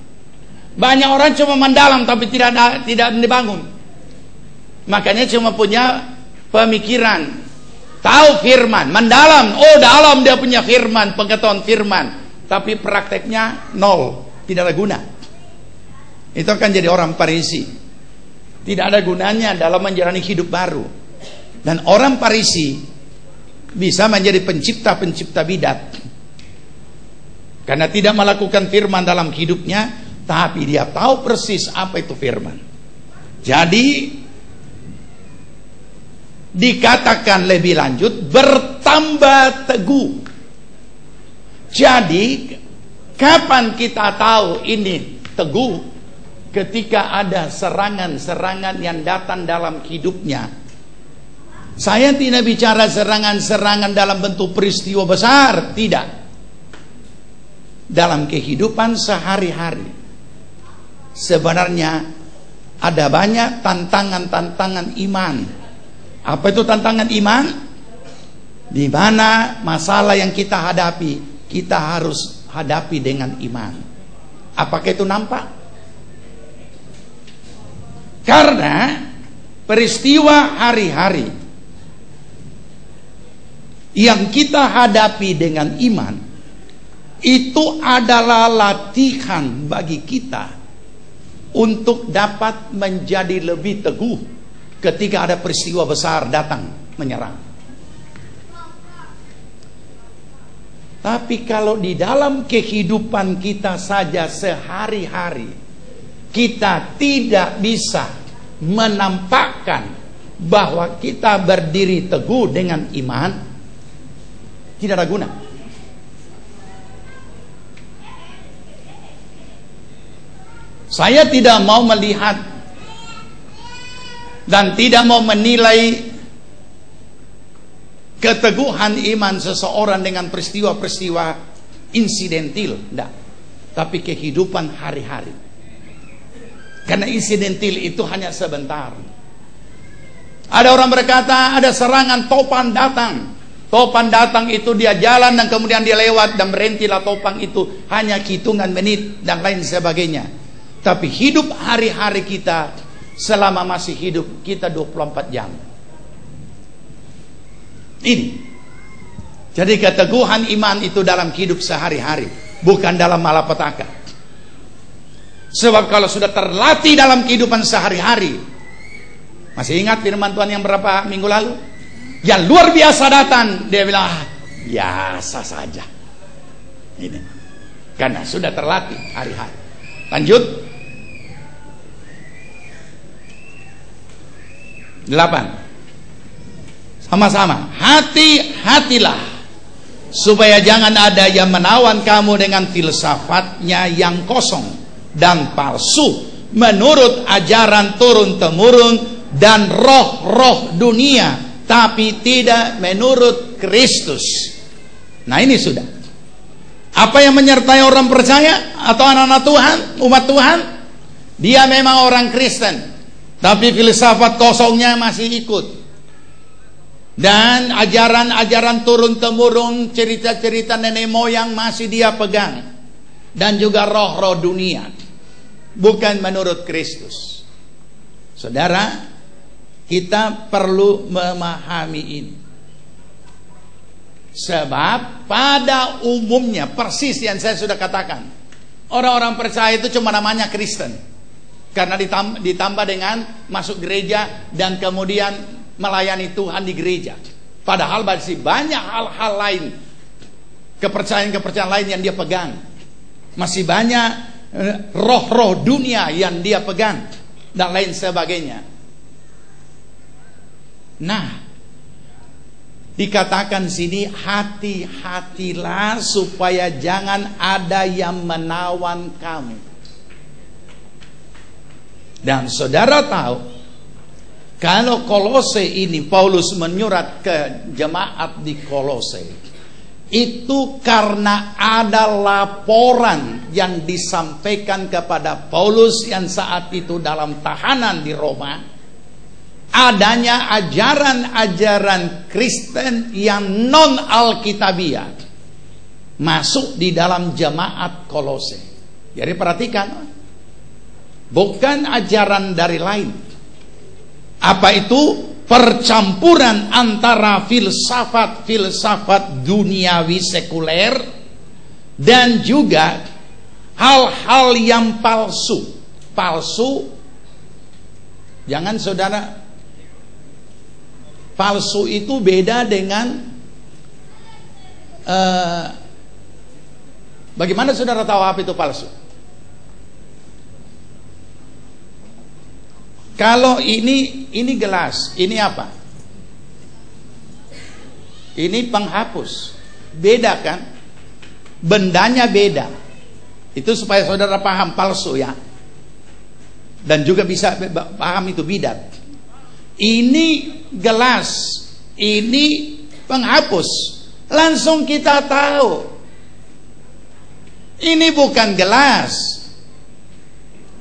Banyak orang cuma mendalam tapi tidak dibangun. Makanya cuma punya pemikiran, tahu firman, mendalam, oh dalam dia punya firman, pengetahuan firman, tapi prakteknya nol, tidak ada guna. Itu akan jadi orang Farisi. Tidak ada gunanya dalam menjalani hidup baru. Dan orang Farisi bisa menjadi pencipta-pencipta bidat. Karena tidak melakukan firman dalam hidupnya, tapi dia tahu persis apa itu firman. Jadi dikatakan lebih lanjut, bertambah teguh. Jadi kapan kita tahu ini teguh? Ketika ada serangan-serangan yang datang dalam hidupnya. Saya tidak bicara serangan-serangan dalam bentuk peristiwa besar, tidak. Dalam kehidupan sehari-hari sebenarnya ada banyak tantangan-tantangan iman. Apa itu tantangan iman? Di mana masalah yang kita hadapi, kita harus hadapi dengan iman. Apakah itu nampak? Karena peristiwa hari-hari yang kita hadapi dengan iman, itu adalah latihan bagi kita untuk dapat menjadi lebih teguh ketika ada peristiwa besar datang menyerang. Tapi kalau di dalam kehidupan kita saja sehari-hari kita tidak bisa menampakkan bahwa kita berdiri teguh dengan iman, tidak ada guna. Saya tidak mau melihat dan tidak mau menilai keteguhan iman seseorang dengan peristiwa-peristiwa insidentil, tidak. Tapi kehidupan hari-hari. Karena insidentil itu hanya sebentar. Ada orang berkata ada serangan topan datang. Topan datang itu dia jalan dan kemudian dia lewat dan berhentilah topan itu hanya hitungan menit dan lain sebagainya. Tapi hidup hari-hari kita, selama masih hidup kita 24 jam. Ini. Jadi keteguhan iman itu dalam hidup sehari-hari, bukan dalam malapetaka. Sebab kalau sudah terlatih dalam kehidupan sehari-hari, masih ingat firman Tuhan yang berapa minggu lalu? Yang luar biasa datang, dia bilang biasa saja. Ini. Karena sudah terlatih hari-hari. Lanjut. 8. Sama-sama. Hati-hatilah supaya jangan ada yang menawan kamu dengan filsafatnya yang kosong dan palsu, menurut ajaran turun-temurun dan roh-roh dunia, tapi tidak menurut Kristus. Nah, ini sudah. Apa yang menyertai orang percaya atau anak-anak Tuhan, umat Tuhan? Dia memang orang Kristen, tapi filsafat kosongnya masih ikut. Dan ajaran-ajaran turun-temurun, cerita-cerita nenek moyang masih dia pegang. Dan juga roh-roh dunia, bukan menurut Kristus. Saudara, kita perlu memahami ini. Sebab pada umumnya, persis yang saya sudah katakan, orang-orang percaya itu cuma namanya Kristen. Karena ditambah dengan masuk gereja dan kemudian melayani Tuhan di gereja. Padahal masih banyak hal-hal lain, kepercayaan-kepercayaan lain yang dia pegang. Masih banyak roh-roh dunia yang dia pegang dan lain sebagainya. Nah, dikatakan sini, hati-hatilah supaya jangan ada yang menawan kamu. Dan saudara tahu, kalau Kolose ini Paulus menyurat ke jemaat di Kolose, itu karena ada laporan yang disampaikan kepada Paulus yang saat itu dalam tahanan di Roma, adanya ajaran-ajaran Kristen yang non Alkitabiah masuk di dalam jemaat Kolose. Jadi perhatikan, bukan ajaran dari lain. Apa itu? Percampuran antara filsafat-filsafat duniawi sekuler dan juga hal-hal yang palsu. Palsu, jangan saudara, palsu itu beda dengan bagaimana saudara tahu apa itu palsu? Kalau ini gelas, ini apa? Ini penghapus. Beda kan? Bendanya beda. Itu supaya saudara paham palsu ya. Dan juga bisa paham itu bidat. Ini gelas, ini penghapus. Langsung kita tahu. Ini bukan gelas.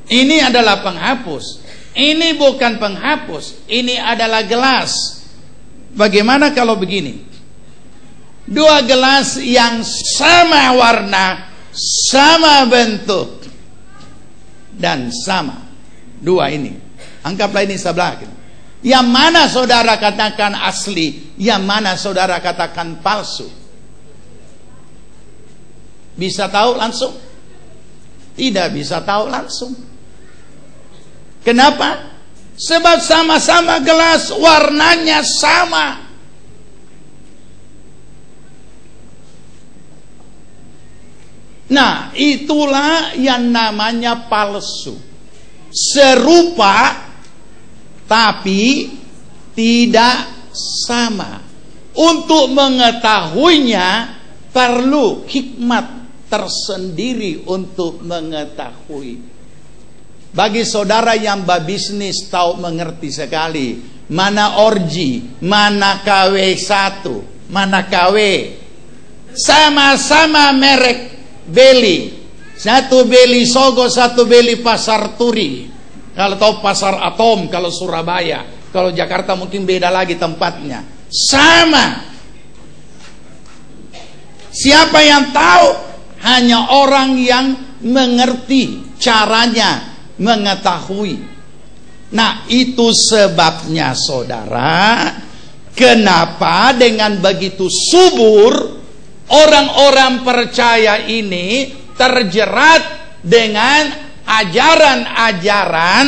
Ini adalah penghapus. Ini bukan penghapus, ini adalah gelas. Bagaimana kalau begini? Dua gelas yang sama warna, sama bentuk, dan sama. Dua ini, anggaplah ini sebelah. Yang mana saudara katakan asli, yang mana saudara katakan palsu? Bisa tahu langsung? Tidak bisa tahu langsung. Kenapa? Sebab sama-sama gelas, warnanya sama. Nah, itulah yang namanya palsu. Serupa tapi tidak sama. Untuk mengetahuinya perlu hikmat tersendiri untuk mengetahui. Bagi saudara yang berbisnis tahu mengerti sekali mana orji, mana KW1, mana KW. Sama-sama merek beli. Satu beli Sogo, satu beli Pasar Turi. Kalau tahu Pasar Atom, kalau Surabaya. Kalau Jakarta mungkin beda lagi tempatnya. Sama. Siapa yang tahu? Hanya orang yang mengerti caranya mengetahui. Nah, itu sebabnya saudara, kenapa dengan begitu subur orang-orang percaya ini terjerat dengan ajaran-ajaran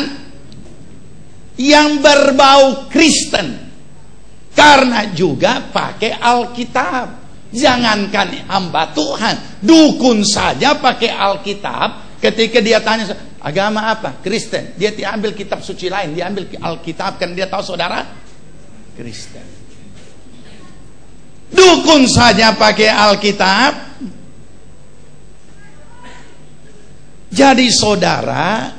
yang berbau Kristen, karena juga pakai Alkitab. Jangankan hamba Tuhan, dukun saja pakai Alkitab. Ketika dia tanya agama apa, Kristen, dia tidak ambil kitab suci lain, dia ambil Alkitab, kan dia tahu saudara Kristen. Dukun saja pakai Alkitab. Jadi saudara,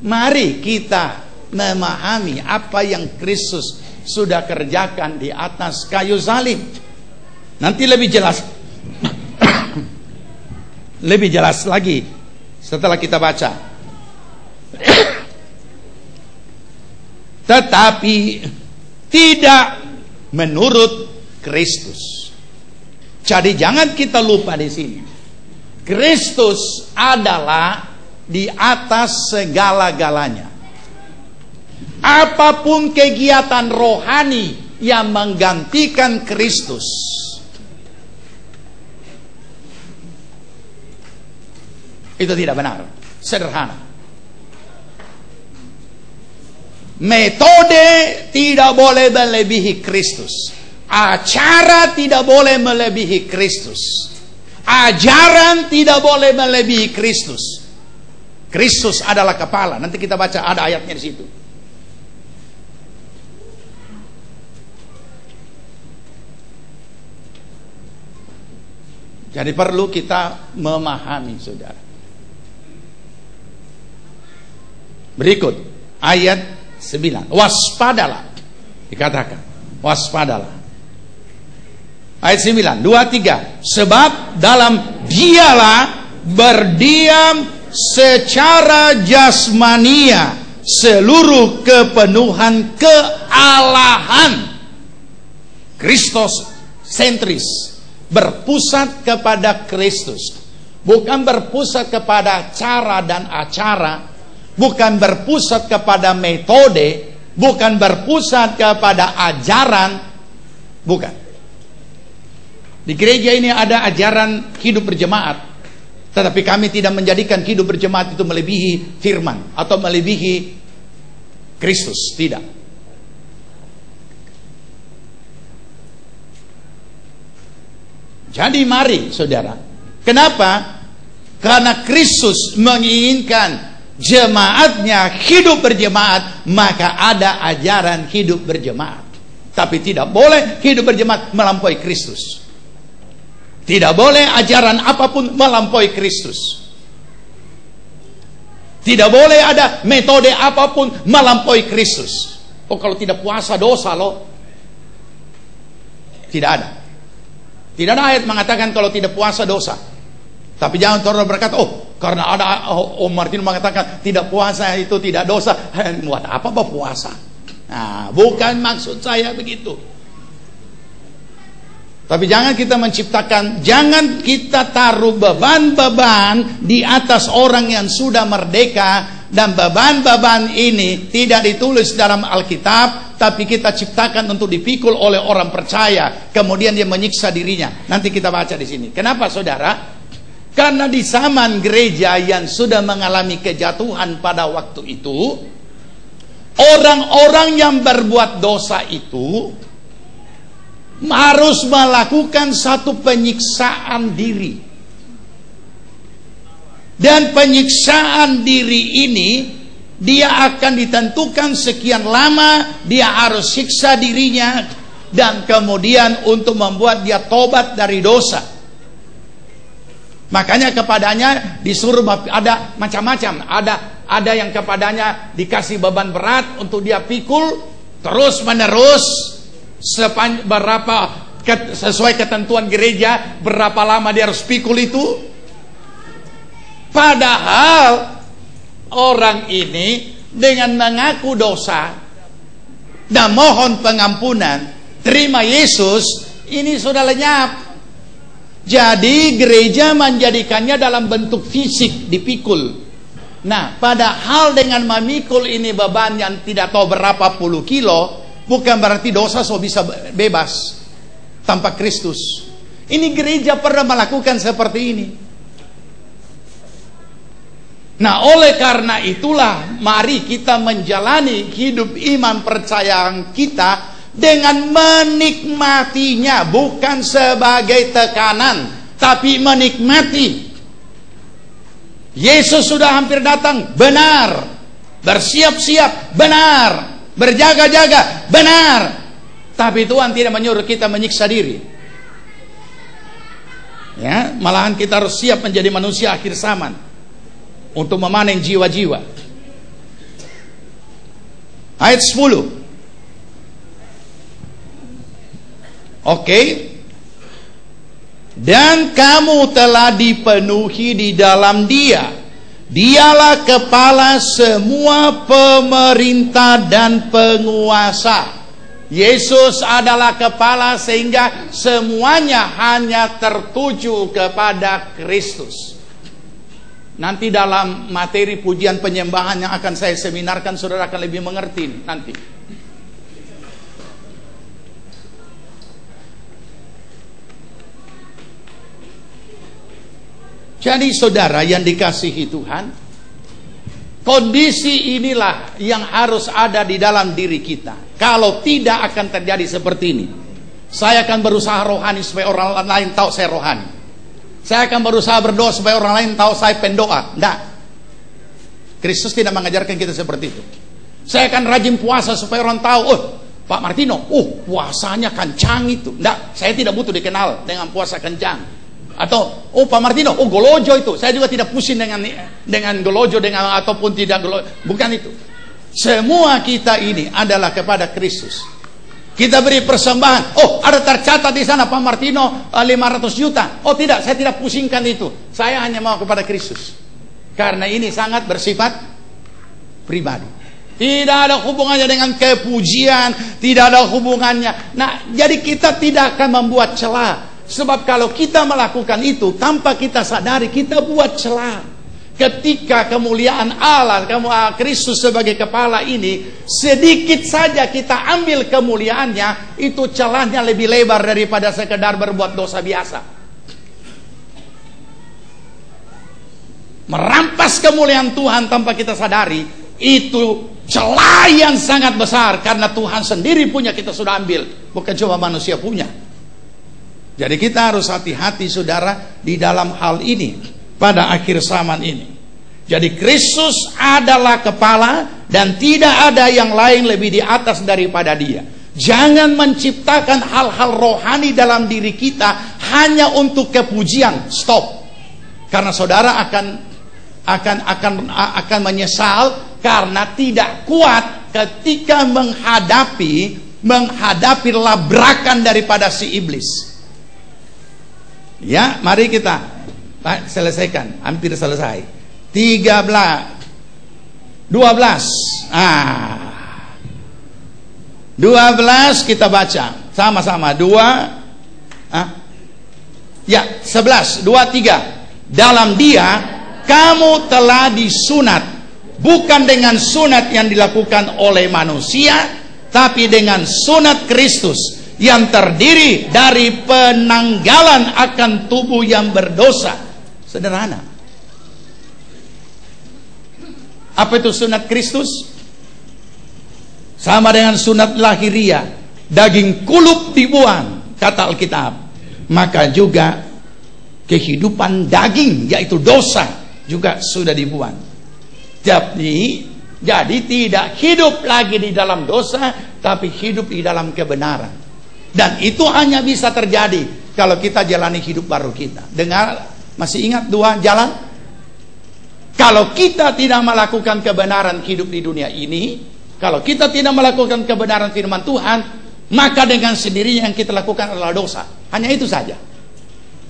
mari kita memahami apa yang Kristus sudah kerjakan di atas kayu salib. Nanti lebih jelas lebih jelas lagi setelah kita baca. Tetapi tidak menurut Kristus. Jadi jangan kita lupa di sini. Kristus adalah di atas segala-galanya. Apapun kegiatan rohani yang menggantikan Kristus, itu tidak benar. Sederhana. Metode tidak boleh melebihi Kristus. Acara tidak boleh melebihi Kristus. Ajaran tidak boleh melebihi Kristus. Kristus adalah kepala. Nanti kita baca, ada ayatnya di situ. Jadi perlu kita memahami, saudara. Berikut ayat 9. Waspadalah. Dikatakan waspadalah. Ayat 9, 2, 3. Sebab dalam dialah berdiam secara jasmania seluruh kepenuhan kealahan. Kristus sentris, berpusat kepada Kristus, bukan berpusat kepada cara dan acara, bukan berpusat kepada metode, bukan berpusat kepada ajaran, bukan. Di gereja ini ada ajaran hidup berjemaat, tetapi kami tidak menjadikan hidup berjemaat itu melebihi firman atau melebihi Kristus, tidak. Jadi mari saudara, kenapa? Karena Kristus menginginkan jemaatnya hidup berjemaat, maka ada ajaran hidup berjemaat. Tapi tidak boleh hidup berjemaat melampaui Kristus. Tidak boleh ajaran apapun melampaui Kristus. Tidak boleh ada metode apapun melampaui Kristus. Oh, kalau tidak puasa dosa loh. Tidak ada. Tidak ada ayat mengatakan kalau tidak puasa dosa. Tapi jangan saudara berkata, oh karena ada Om Martin mengatakan tidak puasa itu tidak dosa. Buat apa berpuasa? Nah, bukan maksud saya begitu. Tapi jangan kita menciptakan, jangan kita taruh beban-beban di atas orang yang sudah merdeka. Dan beban-beban ini tidak ditulis dalam Alkitab, tapi kita ciptakan untuk dipikul oleh orang percaya, kemudian dia menyiksa dirinya. Nanti kita baca di sini. Kenapa, saudara? Karena di zaman gereja yang sudah mengalami kejatuhan pada waktu itu, orang-orang yang berbuat dosa itu harus melakukan satu penyiksaan diri. Dan penyiksaan diri ini, dia akan ditentukan sekian lama dia harus siksa dirinya, dan kemudian untuk membuat dia tobat dari dosa. Makanya kepadanya disuruh, ada macam-macam. Ada yang kepadanya dikasih beban berat untuk dia pikul terus menerus sesuai ketentuan gereja, berapa lama dia harus pikul itu. Padahal orang ini dengan mengaku dosa dan mohon pengampunan, terima Yesus, ini sudah lenyap. Jadi gereja menjadikannya dalam bentuk fisik, dipikul. Nah, padahal dengan memikul ini beban yang tidak tahu berapa puluh kilo, bukan berarti dosa so bisa bebas tanpa Kristus. Ini gereja pernah melakukan seperti ini. Nah, oleh karena itulah mari kita menjalani hidup iman percayaan kita dengan menikmatinya, bukan sebagai tekanan, tapi menikmati. Yesus sudah hampir datang, benar. Bersiap-siap, benar. Berjaga-jaga, benar. Tapi Tuhan tidak menyuruh kita menyiksa diri. Ya, malahan kita harus siap menjadi manusia akhir zaman untuk memanen jiwa-jiwa. Ayat 10. Oke. Dan kamu telah dipenuhi di dalam Dia. Dialah kepala semua pemerintah dan penguasa. Yesus adalah kepala sehingga semuanya hanya tertuju kepada Kristus. Nanti dalam materi pujian penyembahan yang akan saya seminarkan, saudara akan lebih mengerti nanti. Jadi saudara yang dikasihi Tuhan, kondisi inilah yang harus ada di dalam diri kita. Kalau tidak akan terjadi seperti ini. Saya akan berusaha rohani supaya orang lain tahu saya rohani. Saya akan berusaha berdoa supaya orang lain tahu saya pendoa. Tidak. Kristus tidak mengajarkan kita seperti itu. Saya akan rajin puasa supaya orang tahu, oh Pak Martino, puasanya kencang itu. Tidak, saya tidak butuh dikenal dengan puasa kencang. Atau Pak Martino, golojo itu. Saya juga tidak pusing dengan golojo ataupun tidak golojo. Bukan itu. Semua kita ini adalah kepada Kristus. Kita beri persembahan. Ada tercatat di sana Pak Martino 500 juta. Tidak, saya tidak pusingkan itu. Saya hanya mau kepada Kristus. Karena ini sangat bersifat pribadi. Tidak ada hubungannya dengan kepujian, tidak ada hubungannya. Nah, jadi kita tidak akan membuat celah. Sebab kalau kita melakukan itu tanpa kita sadari, kita buat celah. Ketika kemuliaan Allah, Kristus sebagai kepala ini, sedikit saja kita ambil kemuliaannya, itu celahnya lebih lebar daripada sekedar berbuat dosa biasa. Merampas kemuliaan Tuhan tanpa kita sadari, itu celah yang sangat besar. Karena Tuhan sendiri punya, kita sudah ambil, bukan cuma manusia punya. Jadi kita harus hati-hati saudara di dalam hal ini pada akhir zaman ini. Jadi Kristus adalah kepala dan tidak ada yang lain lebih di atas daripada Dia. Jangan menciptakan hal-hal rohani dalam diri kita hanya untuk kepujian. Stop. Karena saudara akan menyesal karena tidak kuat ketika menghadapi labrakan daripada si iblis. Ya, mari kita selesaikan, hampir selesai. 12 kita baca sama-sama. 11 2 3. Dalam Dia kamu telah disunat, bukan dengan sunat yang dilakukan oleh manusia, tapi dengan sunat Kristus yang terdiri dari penanggalan akan tubuh yang berdosa. Sederhana. Apa itu sunat Kristus? Sama dengan sunat lahiriah, daging kulup dibuang, kata Alkitab. Maka juga kehidupan daging, yaitu dosa, juga sudah dibuang. Jadi tidak hidup lagi di dalam dosa, tapi hidup di dalam kebenaran. Dan itu hanya bisa terjadi kalau kita jalani hidup baru kita. Dengar, masih ingat dua jalan? Kalau kita tidak melakukan kebenaran hidup di dunia ini, kalau kita tidak melakukan kebenaran firman Tuhan, maka dengan sendirinya yang kita lakukan adalah dosa. Hanya itu saja.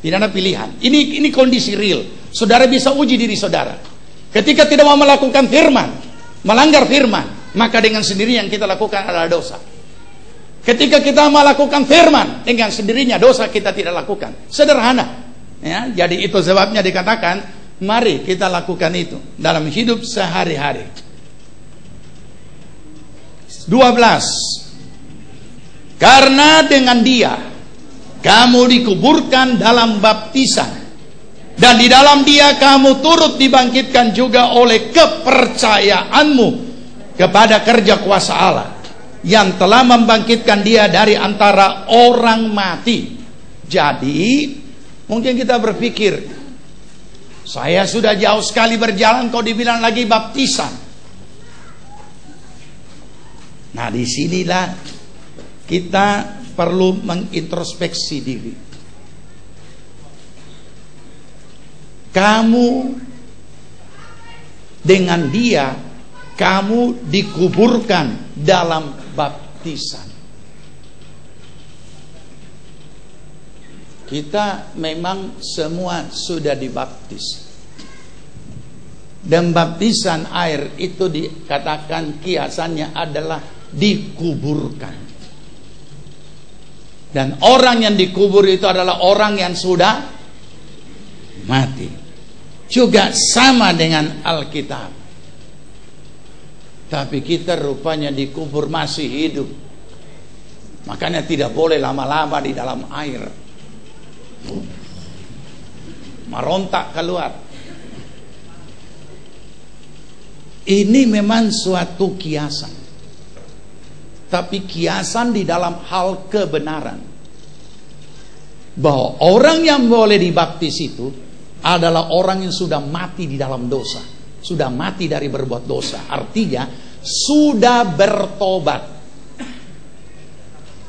Tidak ada pilihan. Ini kondisi real. Saudara bisa uji diri saudara. Ketika tidak mau melakukan firman, melanggar firman, maka dengan sendirinya yang kita lakukan adalah dosa. Ketika kita melakukan firman, dengan sendirinya dosa kita tidak lakukan. Sederhana. Ya, jadi itu sebabnya dikatakan, mari kita lakukan itu dalam hidup sehari-hari. 12. Karena dengan Dia kamu dikuburkan dalam baptisan, dan di dalam Dia kamu turut dibangkitkan juga oleh kepercayaanmu kepada kerja kuasa Allah yang telah membangkitkan Dia dari antara orang mati. Jadi mungkin kita berpikir, saya sudah jauh sekali berjalan kok dibilang lagi baptisan. Nah, disinilah kita perlu mengintrospeksi diri. Kamu dengan Dia, kamu dikuburkan dalam baptisan. Kita memang semua sudah dibaptis. Dan baptisan air itu dikatakan kiasannya adalah dikuburkan. Dan orang yang dikubur itu adalah orang yang sudah mati. Juga sama dengan Alkitab. Tapi kita rupanya dikubur masih hidup. Makanya tidak boleh lama-lama di dalam air. Merontak keluar. Ini memang suatu kiasan. Tapi kiasan di dalam hal kebenaran. Bahwa orang yang boleh dibaptis itu adalah orang yang sudah mati di dalam dosa. Sudah mati dari berbuat dosa. Artinya sudah bertobat.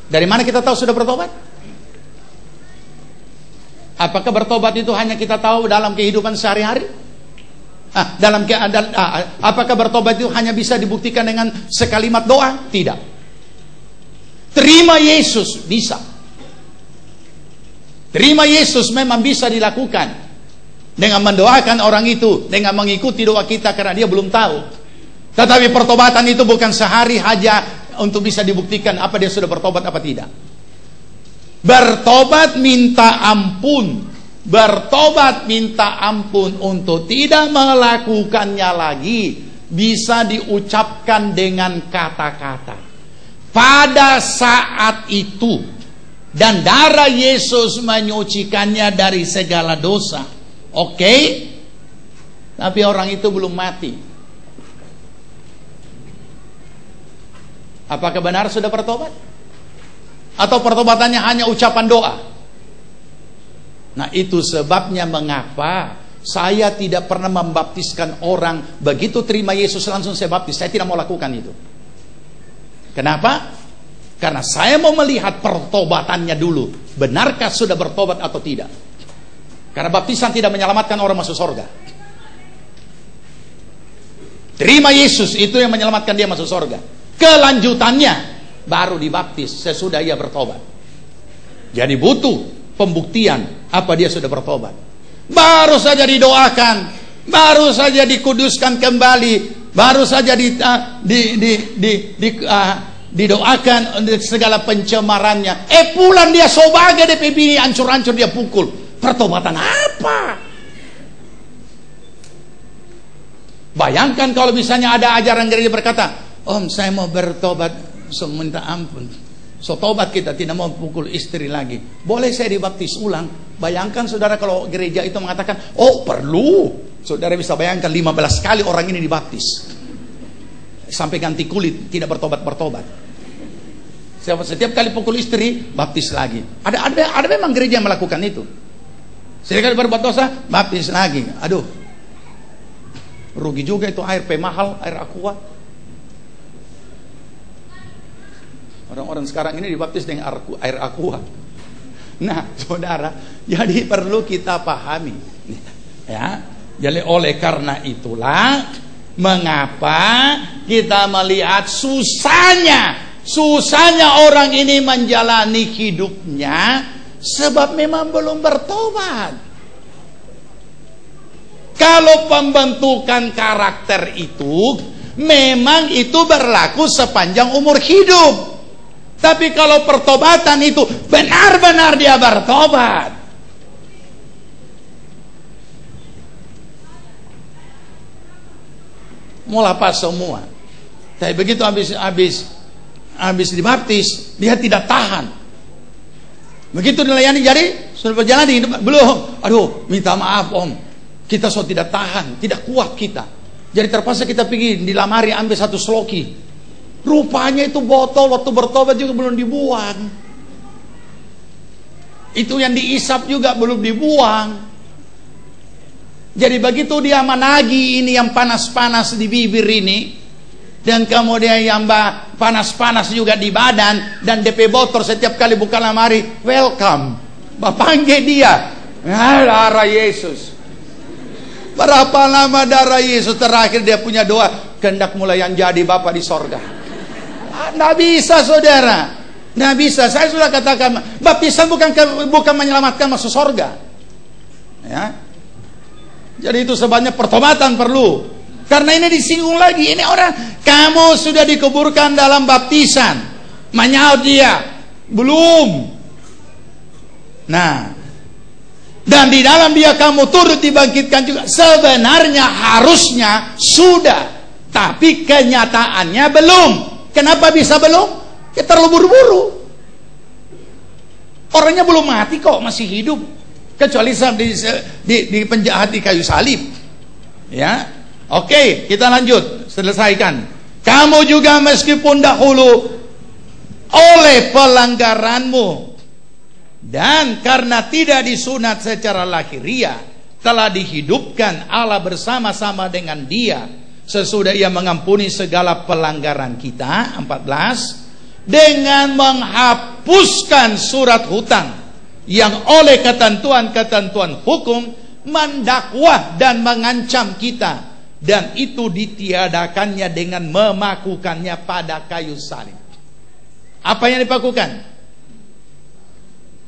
Dari mana kita tahu sudah bertobat? Apakah bertobat itu hanya kita tahu dalam kehidupan sehari-hari? Apakah bertobat itu hanya bisa dibuktikan dengan sekalimat doa? Tidak. Terima Yesus bisa. Terima Yesus memang bisa dilakukan dengan mendoakan orang itu, dengan mengikuti doa kita karena dia belum tahu. Tetapi pertobatan itu bukan sehari saja untuk bisa dibuktikan apa dia sudah bertobat apa tidak. Bertobat minta ampun. Bertobat minta ampun untuk tidak melakukannya lagi bisa diucapkan dengan kata-kata. Pada saat itu dan darah Yesus menyucikannya dari segala dosa. Oke? Tapi orang itu belum mati. Apakah benar sudah bertobat? Atau pertobatannya hanya ucapan doa? Nah, itu sebabnya mengapa saya tidak pernah membaptiskan orang begitu terima Yesus langsung saya baptis. Saya tidak mau lakukan itu. Kenapa? Karena saya mau melihat pertobatannya dulu. Benarkah sudah bertobat atau tidak? Karena baptisan tidak menyelamatkan orang masuk surga. Terima Yesus itu yang menyelamatkan dia masuk surga. Kelanjutannya baru dibaptis sesudah ia bertobat. Jadi butuh pembuktian apa dia sudah bertobat. Baru saja didoakan, baru saja dikuduskan kembali, baru saja didoakan segala pencemarannya. Pulang dia sobaga DP bini hancur-hancur dia pukul. Pertobatan apa? Bayangkan kalau misalnya ada ajaran gereja berkata, Om saya mau bertobat So minta ampun. So tobat kita, tidak mau pukul istri lagi. Boleh saya dibaptis ulang? Bayangkan saudara kalau gereja itu mengatakan, oh perlu. Saudara bisa bayangkan 15 kali orang ini dibaptis. Sampai ganti kulit, tidak bertobat-bertobat. Setiap kali pukul istri, baptis lagi. Ada memang gereja yang melakukan itu. Setiap kali berbuat dosa, baptis lagi. Aduh, rugi juga itu air mahal, air aqua. Orang-orang sekarang ini dibaptis dengan air aqua. Nah, saudara, jadi perlu kita pahami. Ya, jadi oleh karena itulah, mengapa kita melihat susahnya orang ini menjalani hidupnya, sebab memang belum bertobat. Kalau pembentukan karakter itu memang itu berlaku sepanjang umur hidup. Tapi kalau pertobatan itu benar-benar dia bertobat, mau lepas semua. Tapi begitu habis dibaptis, dia tidak tahan. Begitu dilayani, jadi sudah berjalan di hidup, belum. Aduh, minta maaf om, kita tidak tahan, tidak kuat kita. Jadi terpaksa kita pergi di lamari ambil satu sloki. Rupanya itu botol waktu bertobat juga belum dibuang. Itu yang diisap juga belum dibuang. Jadi begitu dia menagih ini yang panas-panas di bibir ini, dan kemudian yang panas-panas juga di badan, dan DP botol setiap kali buka lamari, welcome. Panggil dia, darah Yesus. Berapa lama darah Yesus terakhir dia punya doa, kehendak mulai yang jadi Bapa di sorga. Nggak bisa saudara, nggak bisa. Saya sudah katakan, baptisan bukan menyelamatkan masuk sorga. Ya. Jadi itu sebabnya pertobatan perlu. Karena ini disinggung lagi, ini orang, kamu sudah dikuburkan dalam baptisan. Menyaut dia, belum. Nah, dan di dalam dia kamu turut dibangkitkan juga. Sebenarnya harusnya sudah, tapi kenyataannya belum. Kenapa bisa belum? Ya terlalu buru-buru. Orangnya belum mati kok, masih hidup. Kecuali di penjahat di kayu salib. Ya, oke, kita lanjut, selesaikan. Kamu juga meskipun dahulu oleh pelanggaranmu dan karena tidak disunat secara lahiriah, telah dihidupkan Allah bersama-sama dengan Dia sesudah Ia mengampuni segala pelanggaran kita. 14, dengan menghapuskan surat hutang yang oleh ketentuan-ketentuan hukum mendakwah dan mengancam kita, dan itu ditiadakannya dengan memakukannya pada kayu salib. Apa yang dipakukan?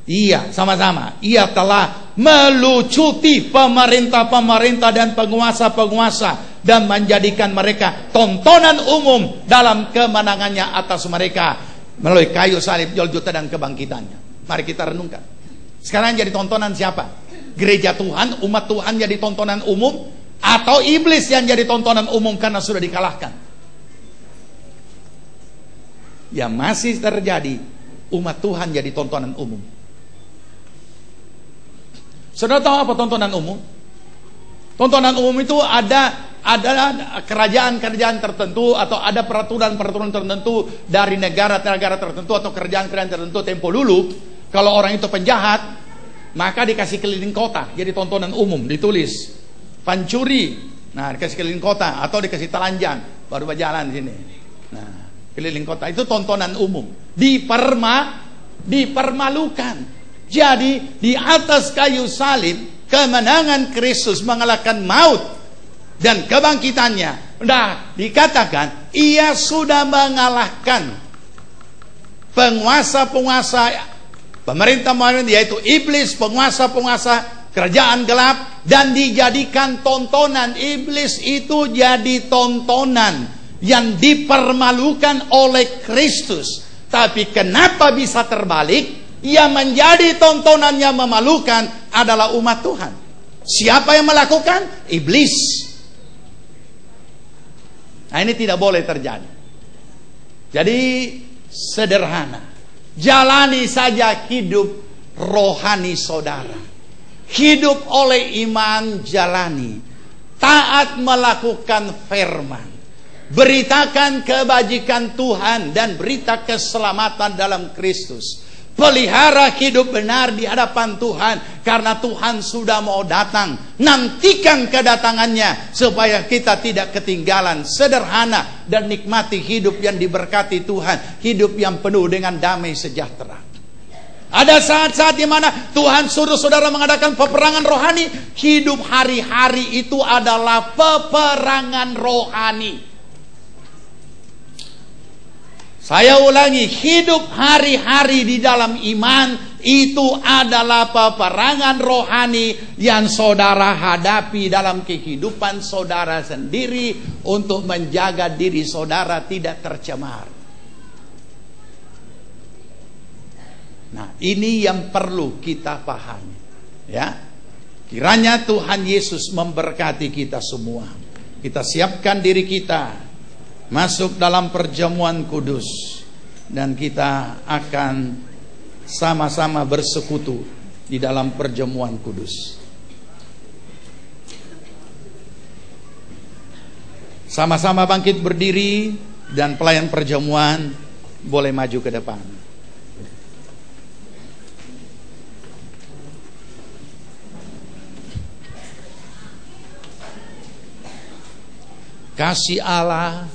Iya, sama-sama. Ia telah melucuti pemerintah-pemerintah dan penguasa-penguasa dan menjadikan mereka tontonan umum dalam kemenangannya atas mereka melalui kayu salib, Golgota dan kebangkitannya. Mari kita renungkan. Sekarang jadi tontonan siapa? Gereja Tuhan, umat Tuhan jadi tontonan umum, atau iblis yang jadi tontonan umum karena sudah dikalahkan? Yang masih terjadi, umat Tuhan jadi tontonan umum. Saudara tahu apa tontonan umum? Tontonan umum itu ada kerajaan-kerajaan tertentu, atau ada peraturan-peraturan tertentu dari negara-negara tertentu, atau kerajaan-kerajaan tertentu tempo dulu. Kalau orang itu penjahat, maka dikasih keliling kota, jadi tontonan umum, ditulis pencuri, nah dikasih keliling kota, atau dikasih telanjang, baru berjalan di sini. Nah, keliling kota itu tontonan umum, dipermalukan. Jadi di atas kayu salib, kemenangan Kristus mengalahkan maut dan kebangkitannya. Nah, dikatakan Ia sudah mengalahkan penguasa-penguasa, pemerintah-pemerintah, yaitu iblis, penguasa-penguasa kerajaan gelap, dan dijadikan tontonan. Iblis itu jadi tontonan yang dipermalukan oleh Kristus. Tapi kenapa bisa terbalik? Yang menjadi tontonan yang memalukan adalah umat Tuhan. Siapa yang melakukan? Iblis. Nah, ini tidak boleh terjadi. Jadi sederhana. Jalani saja hidup rohani saudara. Hidup oleh iman, jalani. Taat melakukan firman. Beritakan kebajikan Tuhan dan berita keselamatan dalam Kristus. Pelihara hidup benar di hadapan Tuhan, karena Tuhan sudah mau datang. Nantikan kedatangannya supaya kita tidak ketinggalan. Sederhana dan nikmati hidup yang diberkati Tuhan, hidup yang penuh dengan damai sejahtera. Ada saat-saat di mana Tuhan suruh saudara mengadakan peperangan rohani. Hidup hari-hari itu adalah peperangan rohani. Saya ulangi, hidup hari-hari di dalam iman itu adalah peperangan rohani yang saudara hadapi dalam kehidupan saudara sendiri untuk menjaga diri saudara tidak tercemar. Nah, ini yang perlu kita pahami, ya. Kiranya Tuhan Yesus memberkati kita semua. Kita siapkan diri kita masuk dalam perjamuan kudus, dan kita akan sama-sama bersekutu di dalam perjamuan kudus. Sama-sama bangkit berdiri, dan pelayan perjamuan boleh maju ke depan. Kasih Allah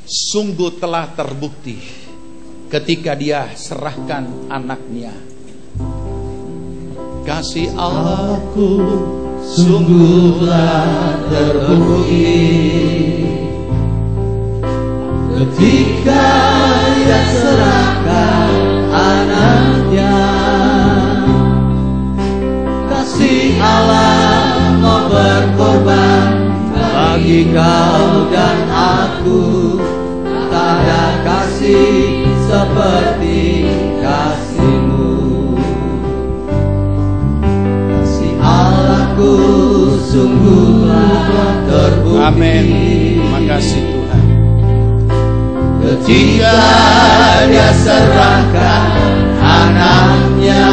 sungguh telah terbukti ketika Dia serahkan anaknya. Kasih Allahku sungguh telah terbukti ketika Dia serahkan anaknya. Kasih Allah mau berkorban bagi kau dan aku. Tak ada kasih seperti kasih-Mu. Kasih Allahku sungguhlah terbukti. Amin. Terima kasih Tuhan. Ketika Dia serahkan anaknya.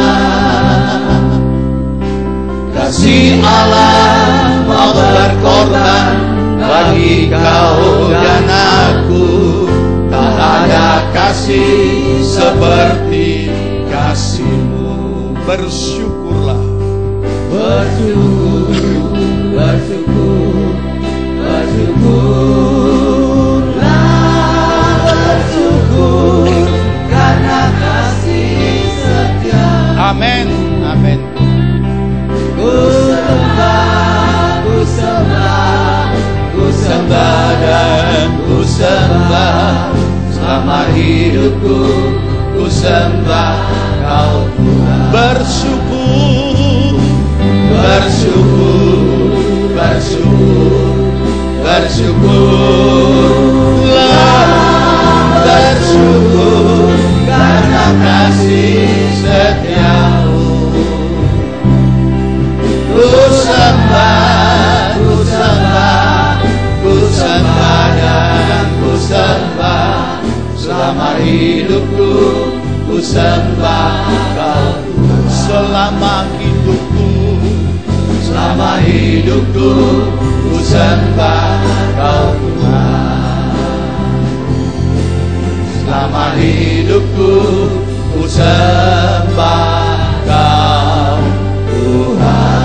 Kasih Allah mau berkorban bagi kau dan aku. Tak ada kasih seperti kasih-Mu. Bersyukurlah. Bersyukur, bersyukur, bersyukurlah. Bersyukur karena kasih setia. Amin, amin. Ku sembah, ku sembah, ku sembah dan ku sembah. Selama hidupku ku sembah Kau Tuhan. Bersyukur, bersyukur, bersyukur, bersyukurlah. Bersyukur karena kasih setia-Mu. Ku sembah, ku sembah, ku sembah dan ku sembah. Selama hidupku ku sembah Kau Tuhan. Selama hidupku, selama hidupku ku sembah Kau Tuhan. Selama hidupku ku sembah Kau Tuhan.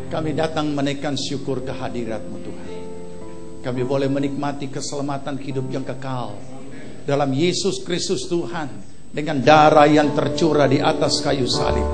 Kami datang menaikkan syukur kehadirat-Mu Tuhan. Kami boleh menikmati keselamatan hidup yang kekal dalam Yesus Kristus Tuhan, dengan darah yang tercurah di atas kayu salib.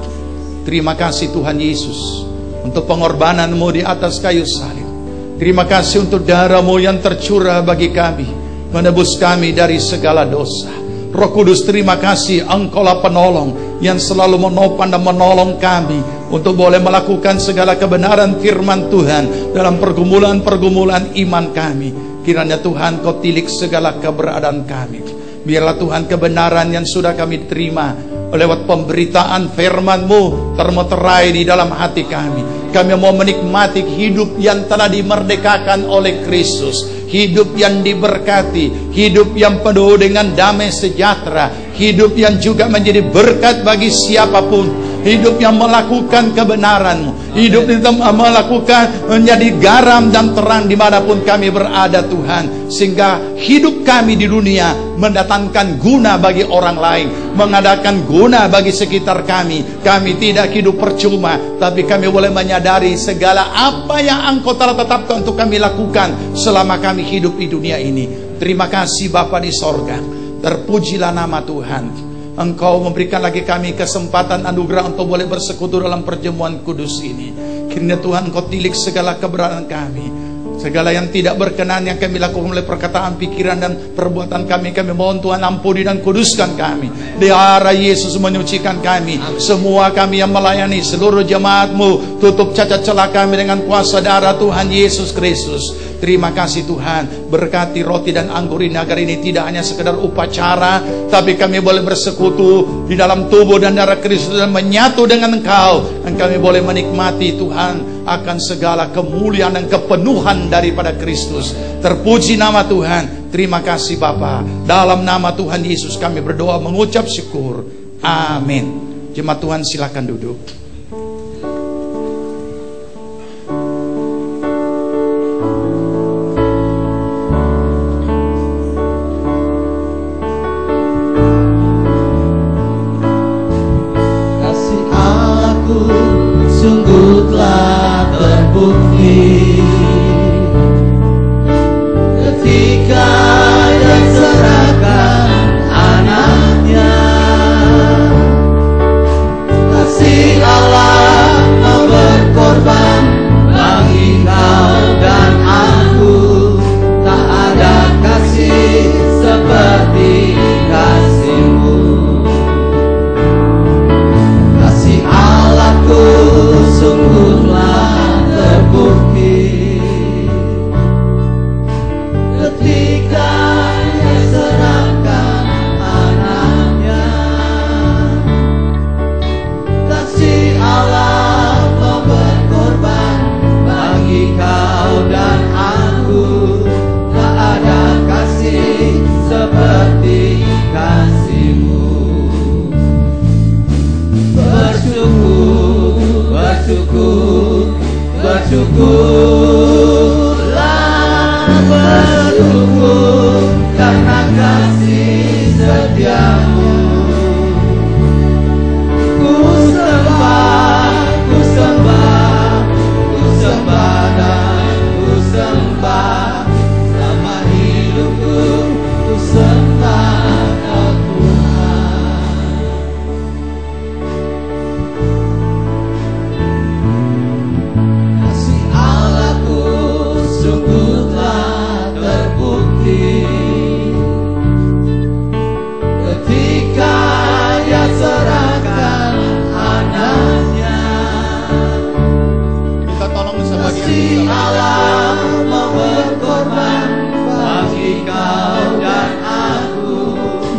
Terima kasih Tuhan Yesus untuk pengorbanan-Mu di atas kayu salib. Terima kasih untuk darah-Mu yang tercurah bagi kami, menebus kami dari segala dosa. Roh Kudus, terima kasih Engkaulah penolong yang selalu menopang dan menolong kami untuk boleh melakukan segala kebenaran firman Tuhan dalam pergumulan-pergumulan iman kami. Kiranya Tuhan Kau tilik segala keberadaan kami. Biarlah Tuhan kebenaran yang sudah kami terima lewat pemberitaan firman-Mu termeterai di dalam hati kami. Kami mau menikmati hidup yang telah dimerdekakan oleh Kristus, hidup yang diberkati, hidup yang penuh dengan damai sejahtera, hidup yang juga menjadi berkat bagi siapapun, hidup yang melakukan kebenaran-Mu, hidup yang melakukan menjadi garam dan terang dimanapun kami berada Tuhan, sehingga hidup kami di dunia mendatangkan guna bagi orang lain, mengadakan guna bagi sekitar kami. Kami tidak hidup percuma, tapi kami boleh menyadari segala apa yang Engkau telah tetapkan untuk kami lakukan selama kami hidup di dunia ini. Terima kasih Bapa di sorga, terpujilah nama Tuhan. Engkau memberikan lagi kami kesempatan anugerah untuk boleh bersekutu dalam perjamuan kudus ini. Kiranya Tuhan Engkau tilik segala keberadaan kami, segala yang tidak berkenan yang kami lakukan oleh perkataan, pikiran dan perbuatan kami. Kami mohon Tuhan ampuni dan kuduskan kami. Darah Yesus menyucikan kami. Semua kami yang melayani, seluruh jemaat-Mu, tutup cacat celah kami dengan kuasa darah Tuhan Yesus Kristus. Terima kasih Tuhan, berkati roti dan anggur ini agar ini tidak hanya sekedar upacara, tapi kami boleh bersekutu di dalam tubuh dan darah Kristus dan menyatu dengan Engkau. Dan kami boleh menikmati Tuhan akan segala kemuliaan dan kepenuhan daripada Kristus. Terpuji nama Tuhan. Terima kasih Bapa. Dalam nama Tuhan Yesus kami berdoa mengucap syukur. Amin. Jemaat Tuhan silakan duduk.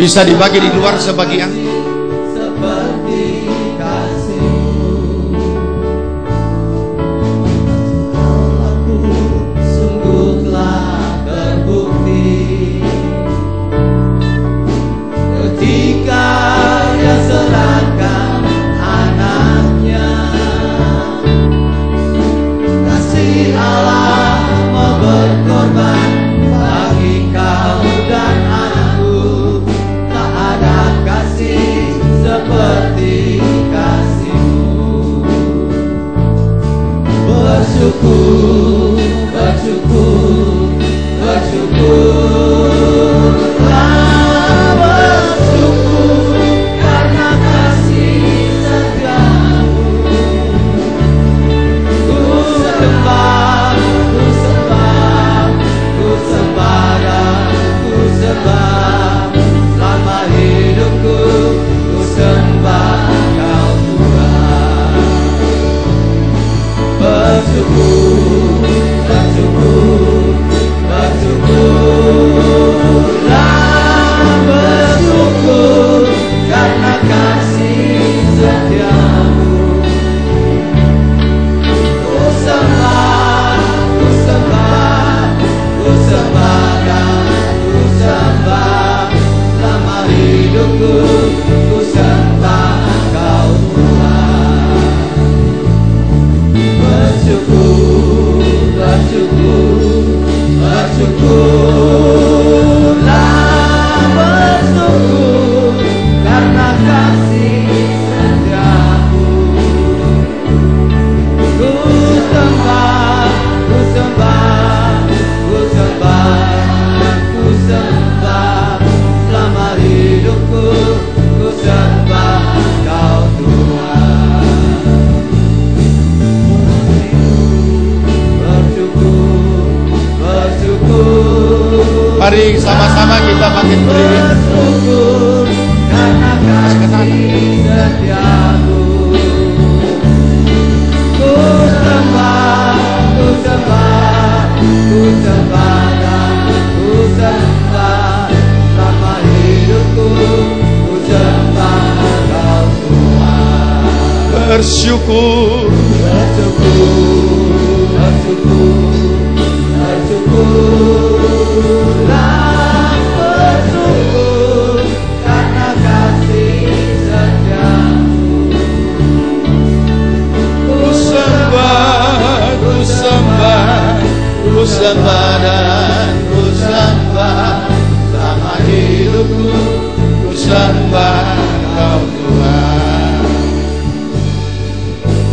Bisa dibagi di luar sebagian. Seperti kasih-Mu, aku sungguh telah terbukti ketika Dia serahkan anaknya. Kasih Allah mau berkorban bagi kau dan aku. Tak ada kasih Mari sama-sama kita bangkit berdiri. Bersyukur karena kasih setiamu. Ku sembah dan ku sembah selama hidupku. Ku sembah Engkau Tuhan. Bersyukur, bersyukurlah, bersyukur karena kasih setiamu. ku sembah, ku sembah, ku sembah dan ku sembah selama hidupku. Ku sembah Engkau Tuhan.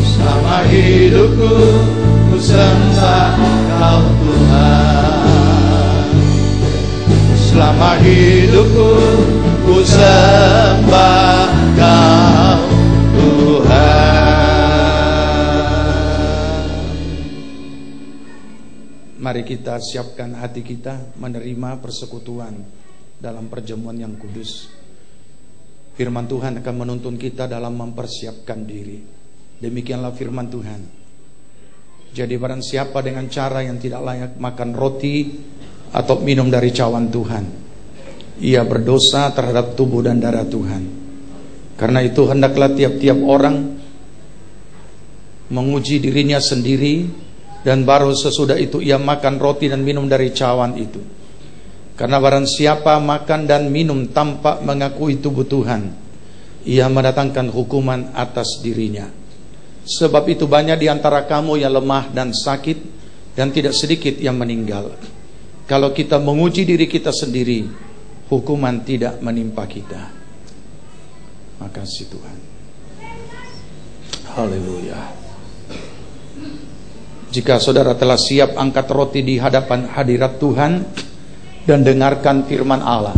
Selama hidupku ku sembah Engkau Tuhan. Selama hidupku ku sembah Engkau Tuhan. Mari kita siapkan hati kita menerima persekutuan dalam perjamuan yang kudus. Firman Tuhan akan menuntun kita dalam mempersiapkan diri. Demikianlah firman Tuhan. Jadi barang siapa dengan cara yang tidak layak makan roti atau minum dari cawan Tuhan, ia berdosa terhadap tubuh dan darah Tuhan. Karena itu hendaklah tiap-tiap orang menguji dirinya sendiri, dan baru sesudah itu ia makan roti dan minum dari cawan itu. Karena barang siapa makan dan minum tanpa mengakui tubuh Tuhan, ia mendatangkan hukuman atas dirinya. Sebab itu banyak di antara kamu yang lemah dan sakit, dan tidak sedikit yang meninggal. Kalau kita menguji diri kita sendiri, hukuman tidak menimpa kita. Makasih Tuhan. Haleluya. Jika saudara telah siap, angkat roti di hadapan hadirat Tuhan dan dengarkan firman Allah.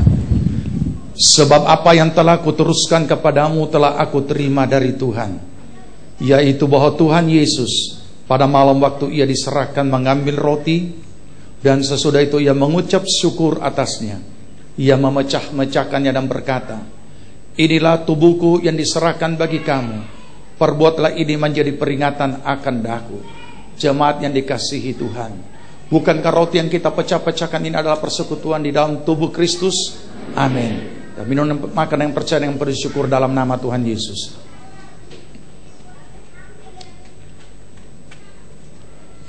Sebab apa yang telah kuteruskan kepadamu telah aku terima dari Tuhan, yaitu bahwa Tuhan Yesus pada malam waktu ia diserahkan mengambil roti, dan sesudah itu ia mengucap syukur atasnya. Ia memecah-mecahkannya dan berkata, inilah tubuhku yang diserahkan bagi kamu. Perbuatlah ini menjadi peringatan akan daku. Jemaat yang dikasihi Tuhan, bukankah roti yang kita pecah-pecahkan ini adalah persekutuan di dalam tubuh Kristus? Amin. Dan minum dan makan yang percaya dengan bersyukur dalam nama Tuhan Yesus.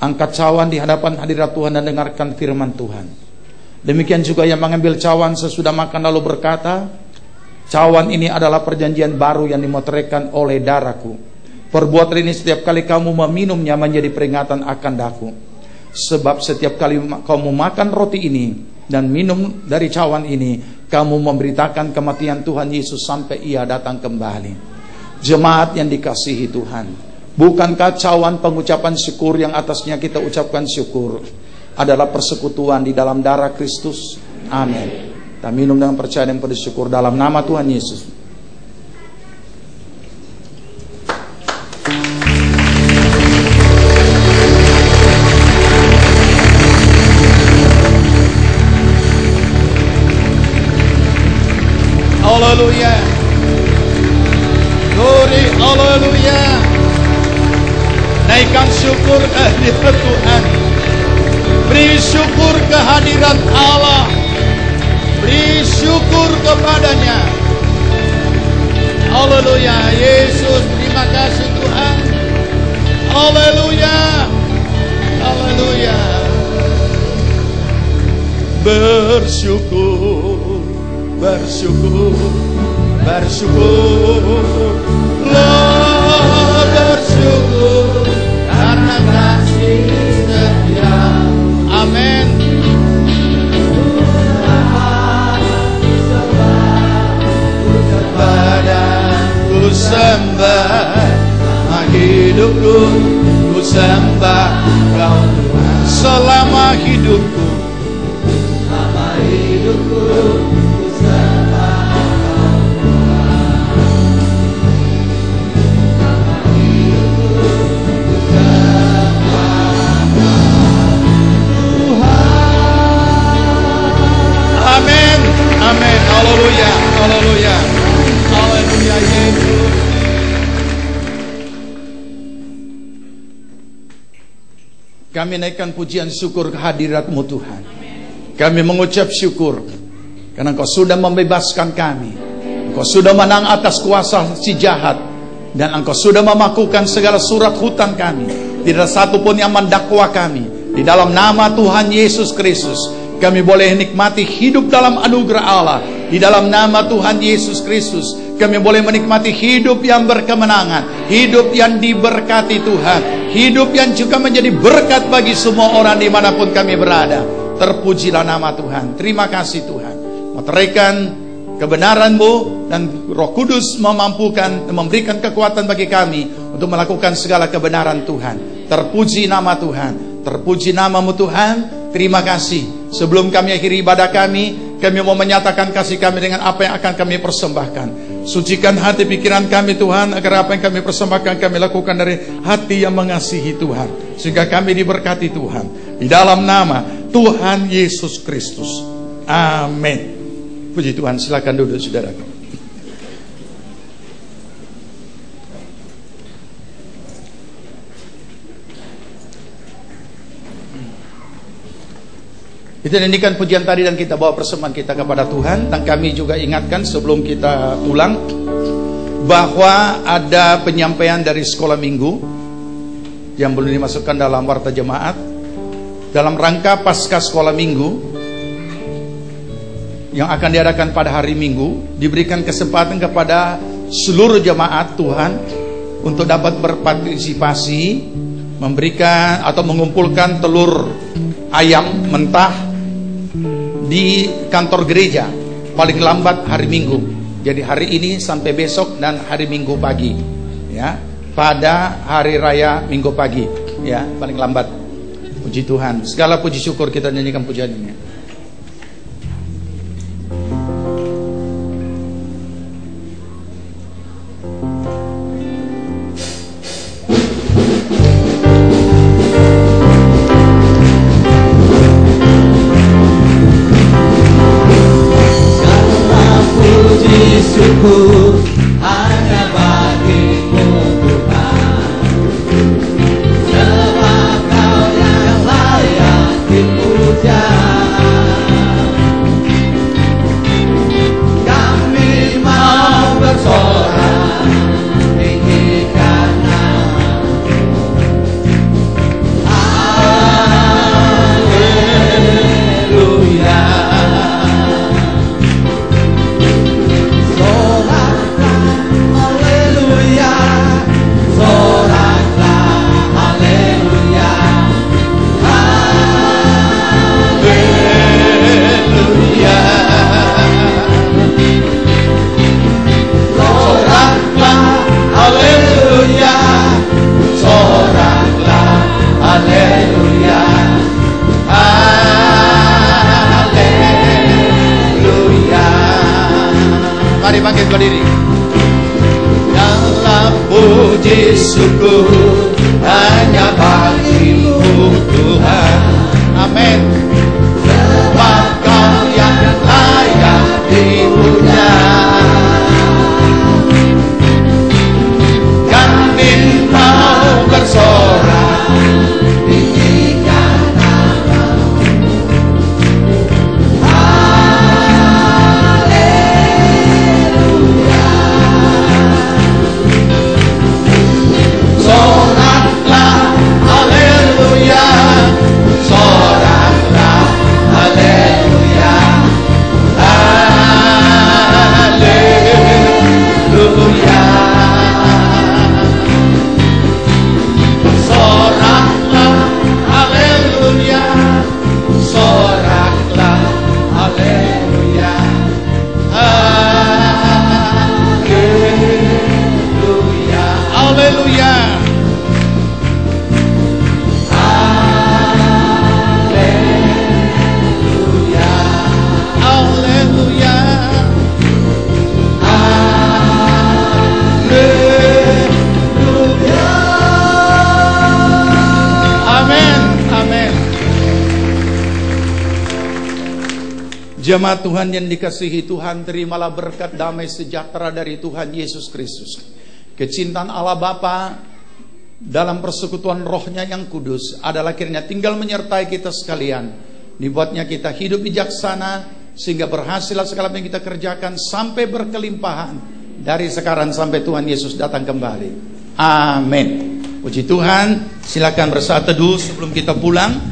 Angkat cawan di hadapan hadirat Tuhan dan dengarkan firman Tuhan. Demikian juga yang mengambil cawan sesudah makan lalu berkata, cawan ini adalah perjanjian baru yang dimeteraikan oleh darahku. Perbuatlah ini setiap kali kamu meminumnya menjadi peringatan akan daku. Sebab setiap kali kamu makan roti ini dan minum dari cawan ini, kamu memberitakan kematian Tuhan Yesus sampai ia datang kembali. Jemaat yang dikasihi Tuhan, bukankah cawan pengucapan syukur yang atasnya kita ucapkan syukur adalah persekutuan di dalam darah Kristus? Amin. Kita minum dengan percaya dan bersyukur dalam nama Tuhan Yesus. Haleluya. Glory, haleluya. Naikkan syukur kehadirat Tuhan. Beri syukur kehadirat Allah. Beri syukur kepadanya. Haleluya. Yesus, terima kasih Tuhan. Haleluya. Haleluya. Bersyukur, bersyukur, bersyukur, bersyukur karena kasih setia. Amin. Ku sembah selama hidupku, ku sembah Kau Tuhan. Selama hidupku, selama hidupku, ku sembah Kau Tuhan. Selama hidupku, ku sembah Kau Tuhan. Kami naikkan pujian syukur kehadirat-Mu Tuhan. Kami mengucap syukur karena Engkau sudah membebaskan kami. Engkau sudah menang atas kuasa si jahat, dan Engkau sudah memakukan segala surat hutang kami. Tidak satu pun yang mendakwa kami. Di dalam nama Tuhan Yesus Kristus, kami boleh nikmati hidup dalam anugerah Allah. Di dalam nama Tuhan Yesus Kristus, kami boleh menikmati hidup yang berkemenangan, hidup yang diberkati Tuhan, hidup yang juga menjadi berkat bagi semua orang dimanapun kami berada. Terpujilah nama Tuhan. Terima kasih Tuhan. Meteraikan kebenaran-Mu, dan Roh Kudus memampukan dan memberikan kekuatan bagi kami untuk melakukan segala kebenaran Tuhan. Terpuji nama Tuhan. Terpuji nama-Mu Tuhan. Terima kasih. Sebelum kami akhiri ibadah kami mau menyatakan kasih kami dengan apa yang akan kami persembahkan. Sucikan hati pikiran kami Tuhan, agar apa yang kami persembahkan kami lakukan dari hati yang mengasihi Tuhan, sehingga kami diberkati Tuhan. Di dalam nama Tuhan Yesus Kristus. Amin. Puji Tuhan. Silakan duduk saudaraku. Kita nyanyikan pujian tadi dan kita bawa persembahan kita kepada Tuhan. Dan kami juga ingatkan sebelum kita pulang bahwa ada penyampaian dari sekolah minggu yang belum dimasukkan dalam warta jemaat. Dalam rangka pasca sekolah minggu yang akan diadakan pada hari Minggu, diberikan kesempatan kepada seluruh jemaat Tuhan untuk dapat berpartisipasi, memberikan atau mengumpulkan telur ayam mentah di kantor gereja paling lambat hari Minggu. Jadi hari ini sampai besok dan hari Minggu pagi, ya, pada hari raya Minggu pagi, ya, paling lambat. Puji Tuhan. Segala puji syukur kita nyanyikan pujian ini. Hanya bagimu Tuhan, sebab Kau yang layak dipuja. Kami mau bersorak tinggikan nama-Mu. Haleluya. Mari bangkit berdiri. Dalam puji syukur hanya bagi-Mu Tuhan. Amin. Sebab Kau yang layak dipuja. Kami mau bersorak tinggikan nama-Mu. Soraklah, haleluya. Soraklah, haleluya. Haleluya. Soraklah, haleluya. Soraklah, haleluya. Haleluya. Haleluya. Haleluya. Haleluya. Amin. Amin. Jemaat Tuhan yang dikasihi Tuhan, terimalah berkat damai sejahtera dari Tuhan Yesus Kristus, kecintaan Allah Bapa, dalam persekutuan rohnya yang kudus adalah kiranya tinggal menyertai kita sekalian. Dibuatnya kita hidup bijaksana sehingga berhasil segala yang kita kerjakan sampai berkelimpahan dari sekarang sampai Tuhan Yesus datang kembali. Amin. Puji Tuhan. Silakan bersaat teduh sebelum kita pulang.